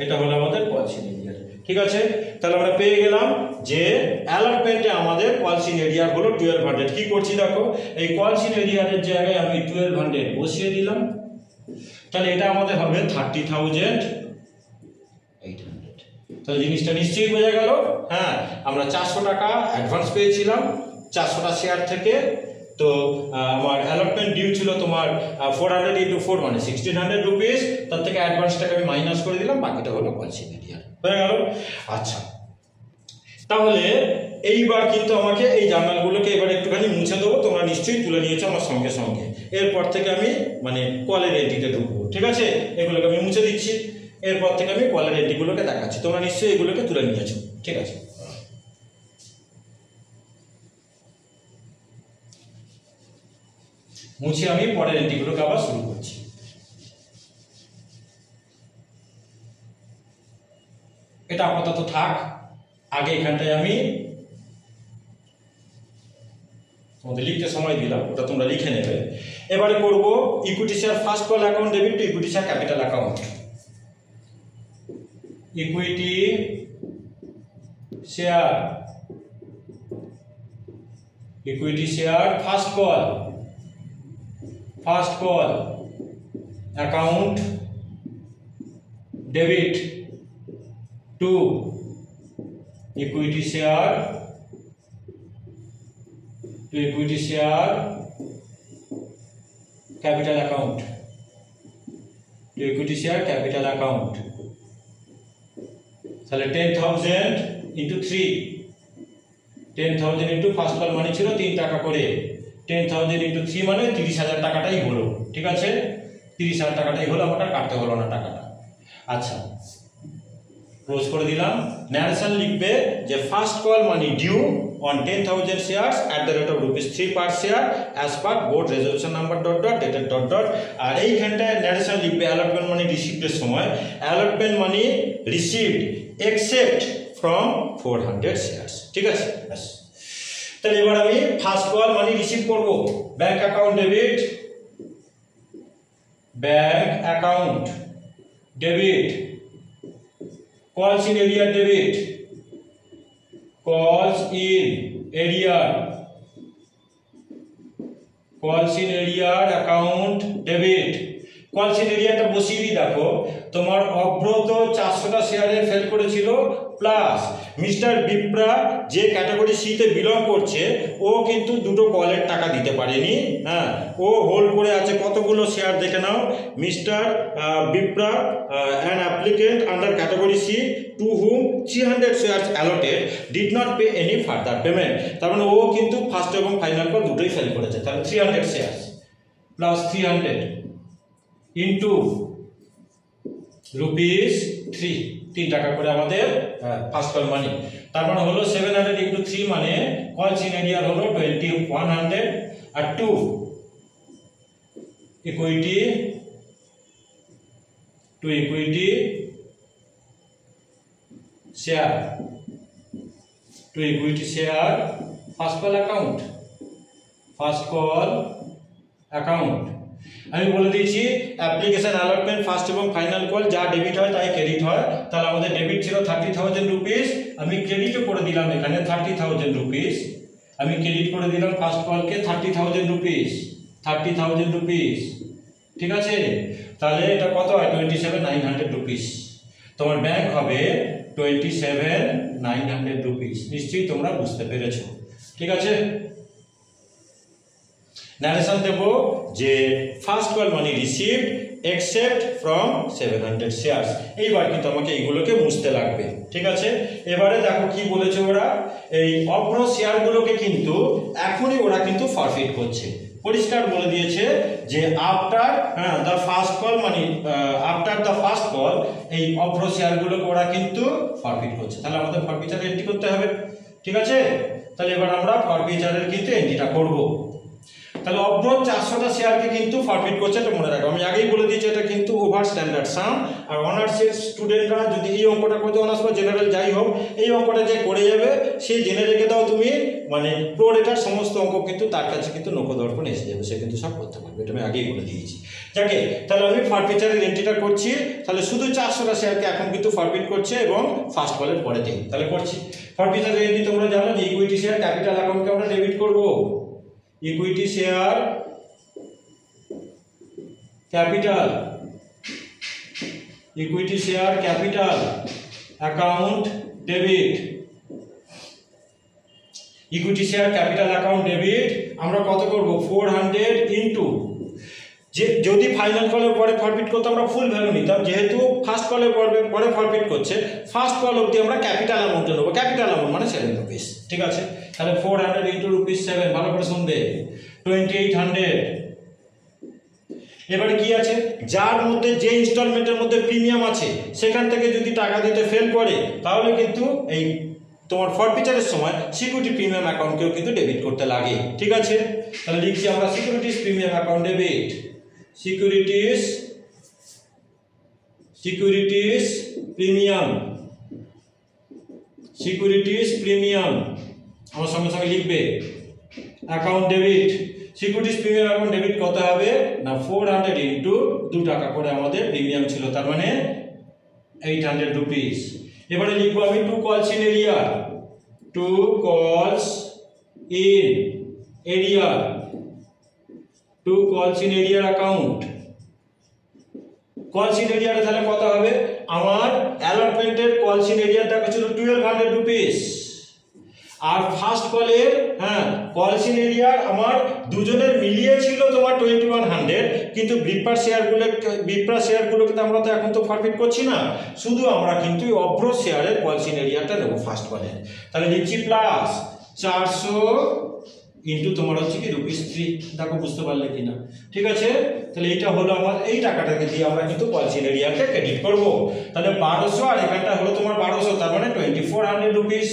এটা হলো আমাদের কলস ইন এরিয়া। ঠিক আছে, তাহলে আমরা পেয়ে গেলাম যে অ্যালটমেন্টে আমাদের কলস ইন এরিয়া হলো 1200। কি করছি দেখো, এই কলস ইন এরিয়ার জায়গায় আমি 1200 বসিয়ে দিলাম, তাহলে এটা আমাদের হবে 30,800। তাহলে জিনিসটা নিশ্চয়ই বোঝা গেল। হ্যাঁ, আমরা 400 টাকা অ্যাডভান্স পেয়েছিলাম 400টা শেয়ার থেকে, তো আমার অ্যালটমেন্ট ডিউ ছিল তোমার 400 × 4 মানে ₹1600, তার থেকে অ্যাডভান্সটাকে আমি মাইনাস করে দিলাম, বাকিটা হলো কলস ইন এরিয়া, হয়ে গেল। আচ্ছা, তাহলে এইবার কিন্তু আমাকে এই জার্নালগুলোকে এবার একটুখানি মুছে দেবো, তোমরা নিশ্চয়ই তুলে নিয়েছো আমার সঙ্গে সঙ্গে, এরপর থেকে আমি মানে কলের এন্ট্রিতে ঢুকবো। ঠিক আছে, এগুলোকে আমি মুছে দিচ্ছি, এরপর থেকে আমি কলের এন্ট্রিগুলোকে দেখাচ্ছি, তোমরা নিশ্চয়ই এগুলোকে তুলে নিয়েছো। ঠিক আছে, মুছে আমি পরের এন্ট্রিগুলোকে আবার শুরু করছি। এটা আপাতত থাক, আগে এখানটায় আমি তোমাদের লিখতে সময় দিলাম, ওটা তোমরা লিখে নেবে। এবারে করব equity share first call account debit to equity share capital account. Equity share first call account debit to equity share capital account, তাহলে 10,000 × 3, 10,000 × ফার্স্ট কল মানে ছিল 3 টাকা করে, 10,000 × 3 মানে 30,000 টাকাটাই হলো। ঠিক আছে, 30,000 টাকাটাই হলো, আমার কাটতে হলো না টাকাটা। আচ্ছা, ক্লোজ করে দিলাম। ন্যারেশন লিখবে যে first call money due on 10,000 shares at the rate of ₹3 per share as per board resolution number ... dated ... আর এইখানটায় ন্যারেশন লিখবে অ্যালটমেন্ট মানি রিসিভডের সময়, allotment money received except from 400 shares। ঠিক আছে, তাহলে এবার আমি ফার্স্ট কল মানি রিসিভ করব। ব্যাংক অ্যাকাউন্ট ডেবিট, কলস ইন এরিয়া ডেবিট, কলস ইন এরিয়ার অ্যাকাউন্ট ডেবিট। কলস ইন এরিয়াটা বসিয়ে দিই। দেখো তোমার অব্রত 400টা শেয়ারে ফেল করেছিল প্লাস মিস্টার বিপ্রা যে ক্যাটাগরি সিতে বিলং করছে ও কিন্তু দুটো কলের টাকা দিতে পারেনি, হ্যাঁ, ও হোল্ড করে আছে কতগুলো শেয়ার দেখে নাও। Mister Bipra an applicant under category C to hmm 300 shares allotted did not pay any further payment. তার মানে ও কিন্তু ফার্স্ট এবং ফাইনাল কল দুটোই ফেল করেছে। তাহলে 300 শেয়ার্স প্লাস 300 ইন্টু ₹3 টাকা করে আমাদের ফার্স্ট কল মানি। তার মানে হলো 700 ইন্টু 3 মানে কলস ইন এরিয়া হলো 2100 আর 2 equity share first call account. আমি বলে দিয়েছি অ্যাপ্লিকেশন অ্যালটমেন্ট ফার্স্ট এবং ফাইনাল কল যা ডেবিট হয় তাই ক্রেডিট হয়। তাহলে আমাদের ডেবিট ছিল 30,000 রুপিস, আমি ক্রেডিটও করে দিলাম এখানে 30,000 রুপিস, আমি ক্রেডিট করে দিলাম ফার্স্ট কলকে 30,000 রুপিস, ঠিক আছে। তাহলে এটা কত হয় 27,900 রুপিস। তোমার ব্যাংক হবে 27,900 রুপিস। নিশ্চয়ই তোমরা বুঝতে পেরেছো, ঠিক আছে। ন্যারেশন দেব যে first call money received except from 700 shares. এইবার কিন্তু আমাকে এইগুলোকে মুছতে লাগবে, ঠিক আছে। এবারে দেখো কি বলেছে ওরা, এই অভ্র শেয়ারগুলোকে কিন্তু এখনই ওরা কিন্তু ফরফিট করছে। পরিষ্কার বলে দিয়েছে যে after the first call money after the first call এই অভ্র শেয়ারগুলোকে ওরা কিন্তু ফরফিট করছে। তাহলে আমাদের ফরফিচারে এন্ট্রি করতে হবে, ঠিক আছে। তাহলে এবার আমরা ফরফিচারের কিন্তু এন্ট্রিটা করব। তাহলে অভ্র 400টা শেয়ারকে কিন্তু ফরফিট করছে, এটা মনে রাখো। আমি আগেই বলে দিয়েছি এটা কিন্তু ওভার স্ট্যান্ডার্ড সাম। আর অনার্সের স্টুডেন্টরা যদি এই অঙ্কটা করতে, অনার্স বা জেনারেল যাই হোক, এই অঙ্কটা যে করে যাবে সে জেনে রেখে দাও তুমি, মানে প্রোরেটার সমস্ত অঙ্ক কিন্তু তার কাছে কিন্তু নখদর্পণ এসে যাবে, সে কিন্তু সব করতে পারবে। এটা আমি আগেই বলে দিয়েছি। যাকে তাহলে আমি ফরফিচারের এন্ট্রিটা করছি। তাহলে শুধু 400টা শেয়ারকে এখন কিন্তু ফরফিট করছে এবং ফার্স্ট কলের পরে থেকে তাহলে করছি ফরফিচারের এন্ট্রি। তোমরা জানো যে ইকুইটি শেয়ার ক্যাপিটাল অ্যাকাউন্টকে আমরা ডেবিট করব। Equity share capital account debit. Equity share capital account debit আমরা কত করব 400 ইনটু, যে যদি ফাইনাল কলের পরে ফরফিট করতে আমরা ফুল ভ্যালু নিতাম, যেহেতু ফার্স্ট কলের পরে ফরফিট করছে ফার্স্ট কল অবধি আমরা ক্যাপিটাল অ্যামাউন্টে নেবো। ক্যাপিটাল অ্যামাউন্ট মানে 7 রুপিস, ঠিক আছে। তাহলে 400 ইন্টু ₹7, ভালো করে শুনবে, 2800। এবারে কি আছে, যার মধ্যে যে ইনস্টলমেন্টের মধ্যে প্রিমিয়াম আছে সেখান থেকে যদি টাকা দিতে ফেল করে তাহলে কিন্তু এই তোমার ফরফিচারের সময় সিকিউরিটি প্রিমিয়াম অ্যাকাউন্টকেও কিন্তু ডেবিট করতে লাগে, ঠিক আছে। তাহলে লিখছি আমরা securities premium account debit, securities premium আমার সঙ্গে সঙ্গে লিখবে account debit. Securities premium account debit কত হবে না 400 ইন্টু 2 টাকা করে আমাদের প্রিমিয়াম ছিল, তার মানে 800 রুপিস। এবারে লিখবো আমি 2 কলস ইন এরিয়া অ্যাকাউন্ট। কলস ইন এরিয়াটা তাহলে কত হবে, আমার অ্যালটমেন্টের কলস ইন এরিয়া দেখা ছিল 1200 রুপিস, আর ফার্স্ট কলের কলস ইন এরিয়ার আমার দুজনের মিলিয়ে ছিল তোমার 2100, কিন্তু বিপ্রা শেয়ারগুলোকে তো আমরা তো এখন তো ফরফিট করছি না, শুধু আমরা কিন্তু অভ্র শেয়ারের কলস ইন এরিয়াটা নেব ফার্স্ট কলের। তাহলে লিখছি প্লাস 400 ইন্টু তোমার হচ্ছে কি ₹3। দেখো বুঝতে পারলে কিনা, ঠিক আছে। তাহলে এটা হলো আমার এই টাকাটাকে দিয়ে আমরা কিন্তু কলস ইন এরিয়াকে ক্রেডিট করব। তাহলে 1200 আর এখানটা হলো তোমার 1200, তার মানে 2400 রুপিস।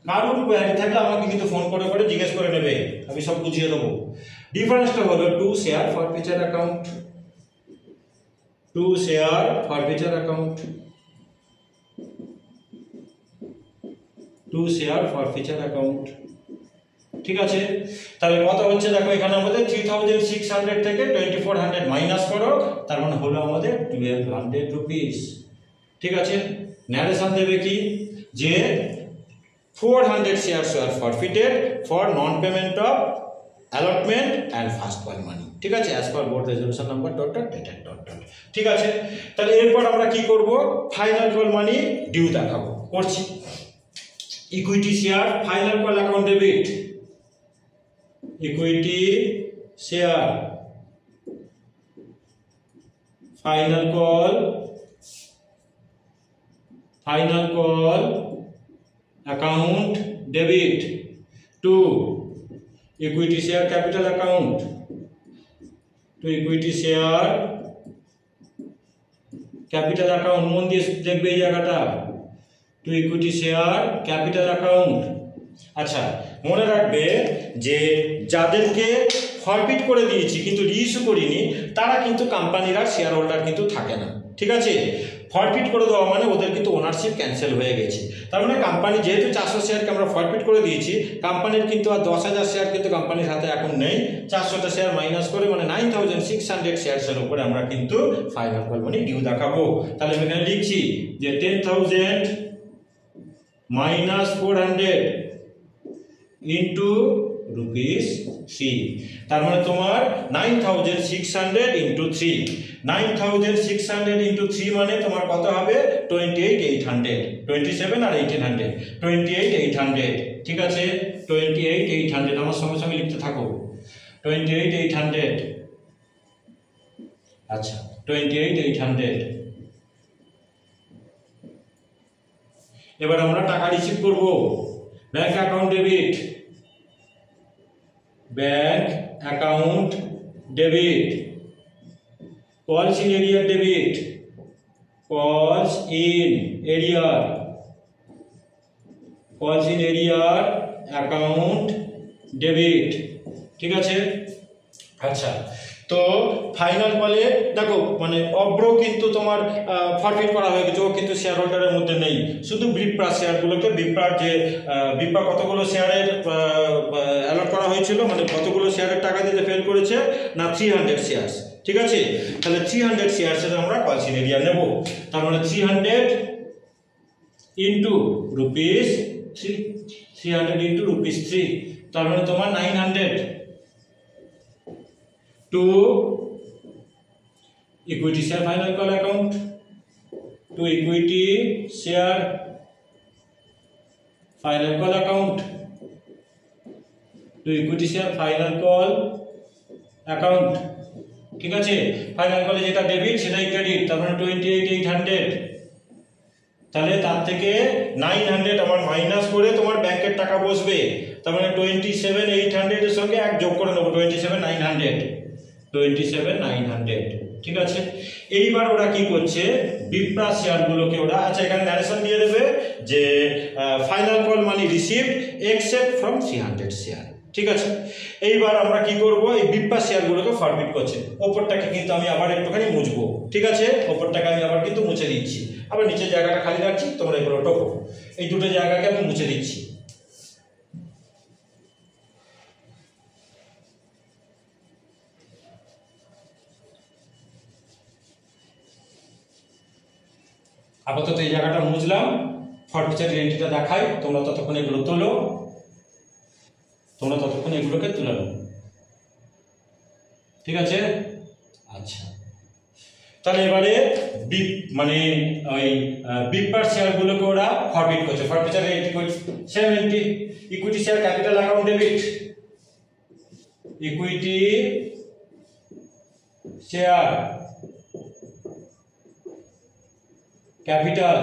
কারোর কোয়ারি থাকলে আমাকে কিন্তু ফোন করে জিজ্ঞেস করে নেবে, আমি সব বুঝিয়ে দেবো। ডিফারেন্সটা হলো 2 শেয়ার ফরফিচার অ্যাকাউন্ট, ঠিক আছে। তাহলে কত হচ্ছে দেখো, এখানে আমাদের 3600 থেকে 2400 মাইনাস করো, তার মানে হলো আমাদের 1200 রুপিস, ঠিক আছে। ন্যারেশন দেবে কি যে 400 shares were forfeited for non-payment of allotment and first call money. ঠিক আছে, as per board resolution number dot dot date dot dot. ঠিক আছে, তাহলে এরপর আমরা কি করব, ফাইনাল কল মানি ডিউ দেখাবো, করছি। Equity share final call account debit, equity share final call account debit to equity share capital account, to equity share capital account. মন দিয়ে দেখবে এই জায়গাটা, two equity share capital account. আচ্ছা, মনে রাখবে যে যাদেরকে ফরফিট করে দিয়েছি কিন্তু রিইস্যু করিনি, তারা কিন্তু কোম্পানির আর শেয়ার হোল্ডার কিন্তু থাকে না। ঠিক আছে, ফরফিট করে দেওয়া মানে ওদের কিন্তু ওনারশিপ ক্যান্সেল হয়ে গেছে। তার মানে কোম্পানি যেহেতু 400 শেয়ারকে আমরা ফরফিট করে দিয়েছি, কোম্পানির কিন্তু আর 10,000 শেয়ার কিন্তু কোম্পানির হাতে এখন নেই। 400টা শেয়ার মাইনাস করে মানে 9,600 শেয়ারসের উপরে আমরা কিন্তু ফাইনাল কল মানি ডিউ দেখাবো। তাহলে আমি এখানে লিখছি যে 10,000 মাইনাস 400 ইন্টু ₹3, তার মানে তোমার 9,600 ইন্টু 3, 9,600 ইন্টু 3 মানে তোমার কত হবে 28,800, 27 আর 1800, 28,800। ঠিক আছে, 28,800 আমার সঙ্গে সঙ্গে লিখতে থাকো, 28,800। আচ্ছা, 28,800। এবার আমরা টাকা রিসিভ করব। Bank account debit, bank account debit, কলস ইন এরিয়ার ডেবিট, কলস ইন এরিয়ার অ্যাকাউন্ট ডেবিট। ঠিক আছে, আচ্ছা, তো ফাইনাল কলে দেখো মানে অব্র কিন্তু তোমার ফরফিট করা হয়ে গেছে, ও কিন্তু শেয়ার হোল্ডারের মধ্যে নেই। শুধু বিপ্রা শেয়ারগুলোকে, বিপ্রা কতগুলো শেয়ারের অ্যালট করা হয়েছিল, মানে কতগুলো শেয়ারের টাকা দিতে ফেল করেছে না 300 শেয়ার্স। ঠিক আছে, তাহলে 300 শেয়ার্সের আমরা কলস ইন এরিয়া নেব। তার মানে 300 ইন্টু ₹3, 300 ইন্টু ₹3, তার মানে তোমার 900 to equity share final call account, to equity share final call account, to equity share final call account। ঠিক আছে, ফাইনাল কলে যেটা ডেবিট সেটাই ক্রেডিট, তার মানে 28,800। তাহলে তার থেকে 900 আমার মাইনাস করে তোমার ব্যাংকের টাকা বসবে, তার মানে 27,800 এর সঙ্গে এক যোগ করে নেবো, 27,900, 27,900। ঠিক আছে, এইবার ওরা কি করছে, বিপ্রা শেয়ারগুলোকে ওরা, আচ্ছা এখানে ন্যারেশন দিয়ে দেবে যে final call money received except from 300 share. ঠিক আছে, এইবার আমরা কি করব, এই বিপ্রা শেয়ারগুলোকে ফরফিট করছে। ওপরটাকে কিন্তু আমি আবার একটুখানি মুছবো। ঠিক আছে, ওপরটাকে আমি আবার কিন্তু মুছে দিচ্ছি, আবার নিচের জায়গাটা খালি রাখছি, তোমরা এগুলো টোকো। এই দুটো জায়গাকে আমি মুছে দিচ্ছি। আপাতত এই জায়গাটা মুছলাম, ফরফিচারের এন্ট্রিটা দেখাই, তোমরা ততক্ষণ এগুলো তোলো, এগুলোকে তুলে নাও। ঠিক আছে, আচ্ছা, তাহলে এবারে মানে ওই বিপ্রার শেয়ারগুলোকে ওরা ফরফিট করছে। ফরফিচারের এন্ট্রি করছে, same entry, equity share capital account debit, equity share capital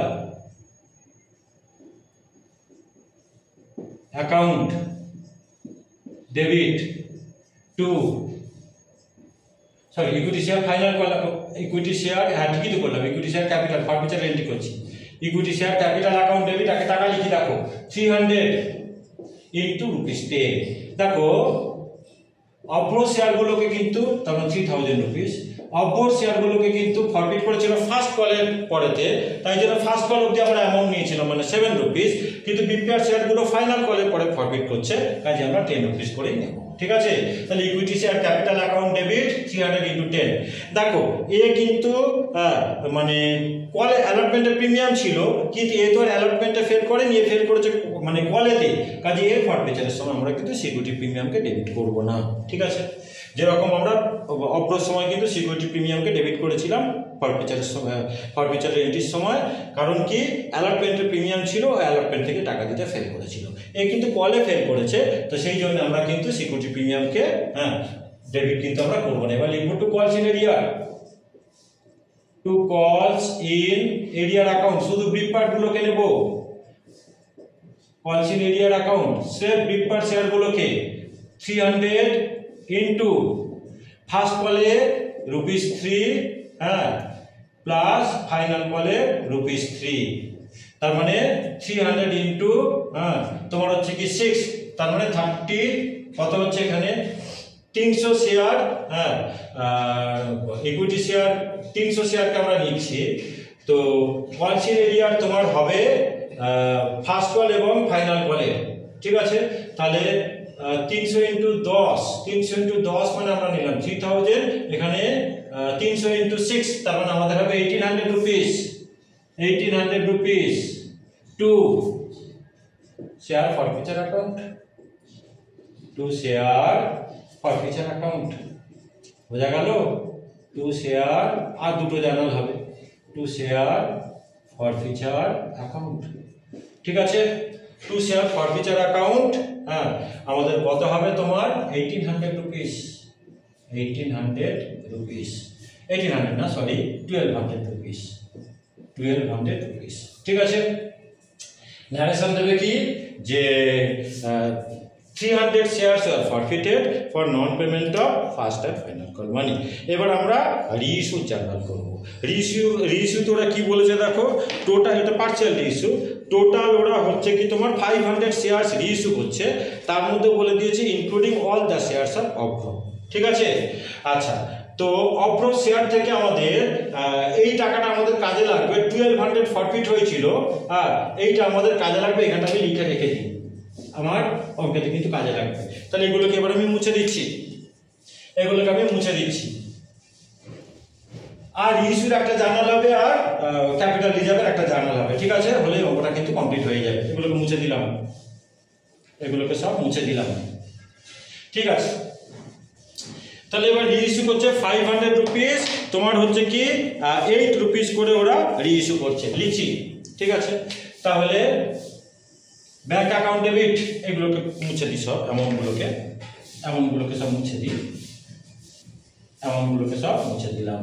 account debit two, sorry equity share final করলাম, ইকুইটি শেয়ার, হ্যাঁ ঠিকই তো করলাম, ইকুইটি শেয়ার ক্যাপিটাল ফরফিচার এন্ট্রি করছি, equity share capital account debit, আগে টাকা লিখি দেখো 300 ইন্টু ₹10। দেখো অব্র শেয়ারগুলোকে কিন্তু তখন 3,000 রুপিস, অব্র শেয়ারগুলোকে কিন্তু ফরফিট করেছিল ফার্স্ট কলের পরেতে, তাই জন্য ফার্স্ট কল অবধি আমরা অ্যামাউন্ট নিয়েছিলাম মানে 7 রুপিস, কিন্তু বিপিআর শেয়ারগুলো ফাইনাল কলের পরে ফরফিট করছে, কাজে আমরা 10 রুপিস করেই নেব। ঠিক আছে, তাহলে equity share capital account debit 300 into 10। দেখো এ কিন্তু মানে কলে অ্যালটমেন্টের প্রিমিয়াম ছিল, কিন্তু এ তো আর অ্যালটমেন্টে ফেল করেনি, এ ফেল করেছে মানে কলেতে, কাজে এর ফরফিচারের সময় আমরা কিন্তু সিকিউরিটি প্রিমিয়ামকে ডেবিট করব না। ঠিক আছে, যেরকম আমরা অব্রোর সময় কিন্তু সিকিউরিটি প্রিমিয়ামকে ডেবিট করেছিলাম ফরফিচারের সময়, ফরফিচারের এন্ট্রির সময়, কারণ কি অ্যালটমেন্টের প্রিমিয়াম ছিল, অ্যালটমেন্ট থেকে টাকা দিতে ফেল করেছিল, এ কিন্তু কলে ফেল করেছে, তো সেই জন্য আমরা কিন্তু সিকিউরিটি প্রিমিয়ামকে ডেবিট কিন্তু আমরা করবো না। এবার লিখবো টু কলস ইন এরিয়ার, টু কলস ইন এরিয়ার অ্যাকাউন্ট, শুধু ব্রিফ পার্ট গুলোকে নেব, কলস ইন এরিয়ার account safe brief part share গুলোকে 300 ইনটু ফার্স্ট কলে ₹3 প্লাস ফাইনাল কলে ₹3, তার মানে 300 ইনটু তোমার হচ্ছে কি 6, তার মানে 30, কত হচ্ছে এখানে 300 শেয়ার, ইকুইটি শেয়ার 300 শেয়ারকে আমরা নিচ্ছি। তো কলস ইন এরিয়ার তোমার হবে ফার্স্ট কল এবং ফাইনাল কলে, ঠিক আছে, তাহলে 300 ইন্টু 10, 300 ইন্টু 10 মানে আমরা নিলাম 3000, এখানে 300 ইন্টু 6, তার মানে আমাদের হবে 1800 rupees, 1800 rupees to share forfeiture account, to share forfeiture account, বোঝা গেল? টু শেয়ার, আর দুটো জানাল হবে, টু শেয়ার ফরফিচার অ্যাকাউন্ট, ঠিক আছে, টু শেয়ার ফরফিচার অ্যাকাউন্ট। আমাদের কত হবে তোমার 1800 রুপিস, 1800 রুপিস, 1800 না সরি 1200 রুপিস, 1200 রুপিস, ঠিক আছে। ন্যারেশন দেবে কি যে 300 shares are forfeited for non-payment of first and final call money। এবার আমরা রিইস্যু জার্নাল করব। রিইস্যু তো ওরা কি বলেছে দেখো, টোটাল, এটা পার্সিয়াল রিইস্যু, টোটাল ওরা হচ্ছে কি তোমার 500 শেয়ার্স রিইস্যু করছে, তার মধ্যে বলে দিয়েছে including all the shares of Abhra, ঠিক আছে। আচ্ছা, তো অভ্র শেয়ার থেকে আমাদের এই টাকাটা আমাদের কাজে লাগবে, 1200 ফরফিট হয়েছিল, এইটা আমাদের কাজে লাগবে, এখানটা আমি লিখে রেখে দিই, আমার অঙ্কেতে কিন্তু কাজে লাগবে। তাহলে এগুলোকে এবার আমি মুছে দিচ্ছি, এগুলোকে আমি মুছে দিচ্ছি, আর রিইস্যুর একটা জার্নাল হবে, আর ক্যাপিটাল রিজার্ভের একটা জার্নাল হবে, ঠিক আছে, হলেই অঙ্কটা কিন্তু কমপ্লিট হয়ে যাবে। এগুলোকে মুছে দিলাম, এগুলোকে সব মুছে দিলাম, ঠিক আছে। তাহলে এবার রিইস্যু করছে 500 রুপিস, তোমার হচ্ছে কি 8 রুপিস করে ওরা রিইস্যু করছে, লিখছি, ঠিক আছে। তাহলে ব্যাংক অ্যাকাউন্ট ডেবিট, এগুলোকে মুছে দিই সব, অ্যামাউন্টগুলোকে সব মুছে দিই, অ্যামাউন্টগুলোকে সব মুছে দিলাম,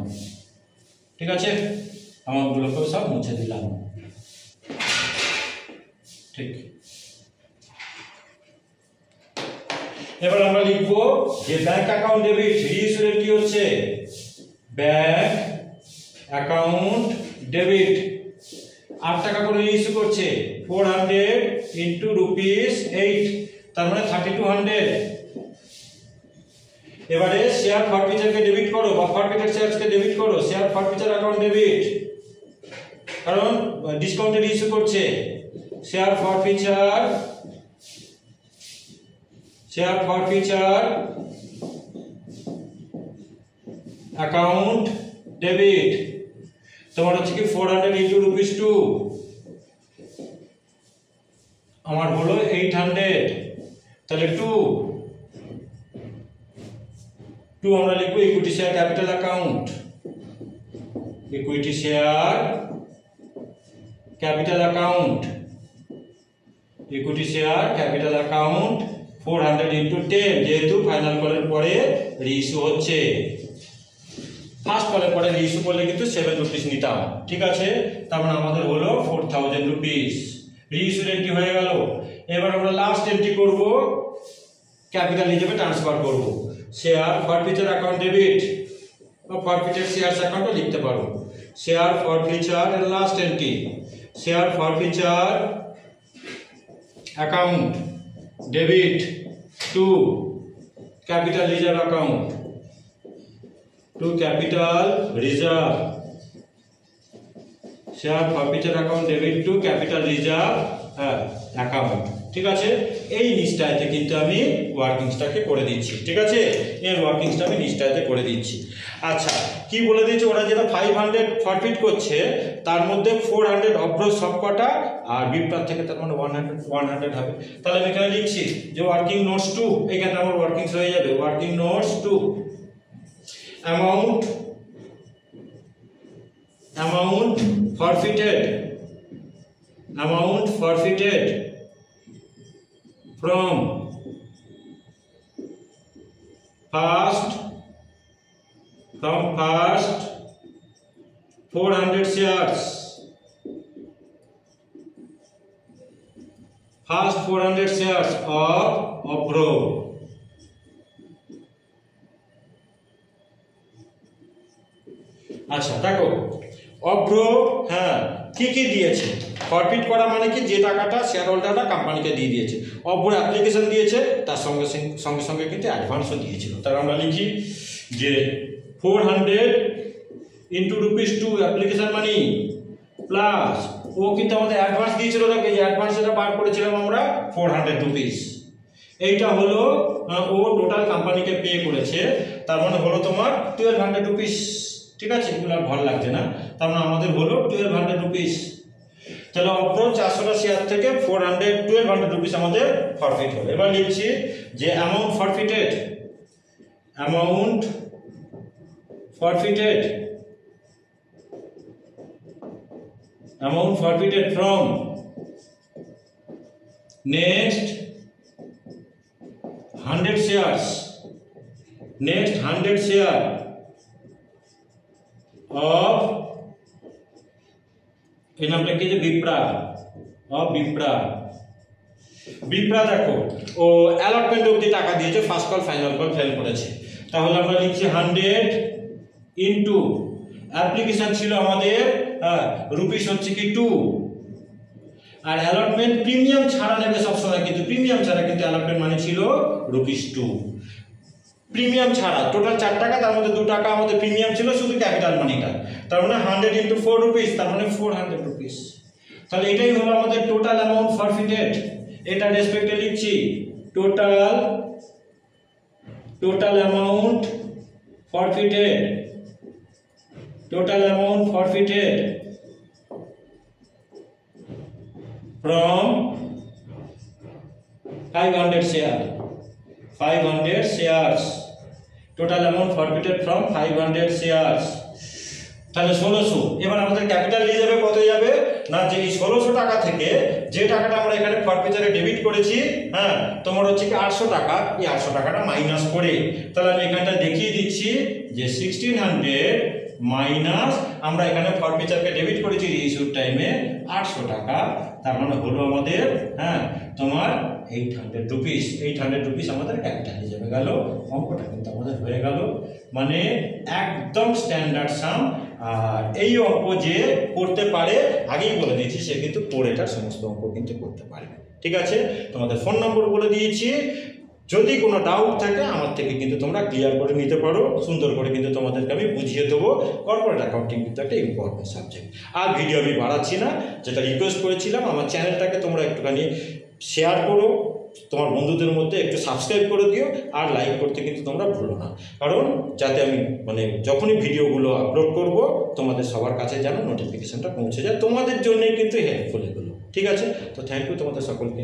ঠিক আছে, অ্যামাউন্টগুলোকে সব মুছে দিলাম, ঠিক। এবার আমরা লিখবো যে ব্যাংক অ্যাকাউন্ট ডেবিট রিইস্যুর কি হচ্ছে, ব্যাংক অ্যাকাউন্ট ডেবিট 8 টাকা করে রিইস্যু করছে, 400 ইন্টু ₹8, তার মানে 3200। এবারে শেয়ার ফরফিচারকে ডেবিট করো, বা ফরফিটেড শেয়ারসকে ডেবিট করো, শেয়ার ফরফিচার অ্যাকাউন্ট ডেবিট, কারণ ডিসকাউন্টে রিইস্যু করছে, শেয়ার ফরফিচার অ্যাকাউন্ট ডেবিট, তোমার হচ্ছে কি 400 ইন্টু ₹2, আমার হলো 800, তাহলে 2 আমরা লিখবো equity share capital account, equity share capital account, equity share capital account 400 into 10, যেহেতু ফাইনাল কলের পরে রিইস্যু হচ্ছে, ফার্স্ট কলের পরে রিইস্যু করলে কিন্তু 7 রুপিস নিতাম, ঠিক আছে, তার মানে আমাদের হলো 4000 রুপিস, রিইস্যুর এন্ট্রি হয়ে গেল। এবার আমরা লাস্ট এন্ট্রি করব, ক্যাপিটাল হিসেবে ট্রান্সফার করব, শেয়ার ফরফিচার অ্যাকাউন্ট ডেবিট, বা ফরফিটেড শেয়ারস অ্যাকাউন্টও লিখতে পারো, শেয়ার ফরফিচার এর last entry, share forfeiture account debit to capital reserve account, to capital reserve, share forfeiture account debit to capital reserve account, ঠিক আছে। এই নিচটাতে কিন্তু আমি ওয়ার্কিংসটাকে করে দিচ্ছি, ঠিক আছে, এর ওয়ার্কিংসটা আমি নিচটাতে করে দিচ্ছি। আচ্ছা, কি বলে দিয়েছে ওরা, যেটা 500 ফরফিট করছে, তার মধ্যে 400 অভ্র সবকটা আর বিপ্লব থেকে তার মানে 100 হবে। তাহলে আমি এখানে লিখছি যে ওয়ার্কিং নোটস টু, এখানে আমার ওয়ার্কিংস হয়ে যাবে working notes to amount forfeited from first 400 shares, first 400 shares of Obro, আচ্ছা দেখো অভ্র হ্যাঁ কি কি দিয়েছে, ফরফিট করা মানে কি যে টাকাটা শেয়ার হোল্ডাররা কোম্পানিকে দিয়ে দিয়েছে, অভ্র অ্যাপ্লিকেশন দিয়েছে তার সঙ্গে সঙ্গে কিন্তু অ্যাডভান্সও দিয়েছিল। তাহলে আমরা লিখি যে 400 ইন্টু ₹2 অ্যাপ্লিকেশন মানি প্লাস ও কিন্তু আমাদের অ্যাডভান্স দিয়েছিল, দেখো এই অ্যাডভান্সটা বার করেছিলাম আমরা ₹400, এইটা হলো ও টোটাল কোম্পানিকে পে করেছে, তার মানে হলো তোমার ₹1200। ঠিক আছে, এগুলো আর ভালো লাগছে না, তার মানে আমাদের হলো ₹1200। তাহলে অভ্র 400টা শেয়ার থেকে 1200 আমাদের ফরফিট হবে। এবার লিখছি যে amount forfeited from next 100 shares of এই নামটা কি যে বিপ্রা দেখো ও অ্যালটমেন্ট অবধি টাকা দিয়েছে, first call final call fail করেছে। তাহলে আমরা লিখছি 100 ইন্টু অ্যাপ্লিকেশন ছিল আমাদের রুপিস হচ্ছে কি 2, আর অ্যালটমেন্ট প্রিমিয়াম ছাড়া নেবে সবসময়, কিন্তু প্রিমিয়াম ছাড়া কিন্তু অ্যালটমেন্ট মানে ছিল ₹2। প্রিমিয়াম ছাড়া টোটাল 4 টাকা, তার মধ্যে 2 টাকা আমাদের প্রিমিয়াম ছিল শুধু ক্যাপিটাল মানিটা, তার মানে 100 ইন্টু ₹4, তার মানে ₹400। তাহলে এটাই হলো আমাদের টোটাল অ্যামাউন্ট ফরফিটেড। এটা রেসপেক্টে লিখছি total amount forfeited from 500 shares, total amount forfeited from 500 shares, তাহলে 1600। এবার আমাদের ক্যাপিটাল নিয়ে যাবে কত যাবে না, যে এই 1600 টাকা থেকে যে টাকাটা আমরা এখানে ফরফিচারে ডেবিট করেছি হ্যাঁ তোমার হচ্ছে কি 800 টাকা, এই 800 টাকাটা মাইনাস করে, তাহলে আমি এখানটা দেখিয়ে দিচ্ছি যে 1600 মাইনাস আমরা এখানে ফরফিচারকে ডেবিট করেছি ইস্যুর টাইমে 800 টাকা, তার মানে হলো আমাদের হ্যাঁ তোমার ₹800 আমাদের ক্যাপিটাল হিসেবে গেল। অঙ্কটা কিন্তু আমাদের হয়ে গেল, মানে একদম স্ট্যান্ডার্ড সাম। আর এই অঙ্ক যে করতে পারে আগেই বলে দিয়েছি সে কিন্তু পড়েটার সমস্ত অঙ্ক কিন্তু করতে পারে। ঠিক আছে, তোমাদের ফোন নম্বর বলে দিয়েছি, যদি কোনো ডাউট থাকে আমার থেকে কিন্তু তোমরা ক্লিয়ার করে নিতে পারো, সুন্দর করে কিন্তু তোমাদেরকে আমি বুঝিয়ে দেবো। কর্পোরেট অ্যাকাউন্টিং কিন্তু একটা ইম্পর্টেন্ট সাবজেক্ট। আর ভিডিও আমি বাড়াচ্ছি না, যেটা রিকোয়েস্ট করেছিলাম আমার চ্যানেলটাকে তোমরা একটুখানি শেয়ার করো, তোমার বন্ধুদের মধ্যে একটু সাবস্ক্রাইব করে দিও, আর লাইক করতে কিন্তু তোমরা ভুলো না, কারণ যাতে আমি মানে যখনই ভিডিওগুলো আপলোড করব তোমাদের সবার কাছে যেন নোটিফিকেশনটা পৌঁছে যায়, তোমাদের জন্যই কিন্তু হেল্পফুল এগুলো। ঠিক আছে, তো থ্যাংক ইউ তোমাদের সকলকে।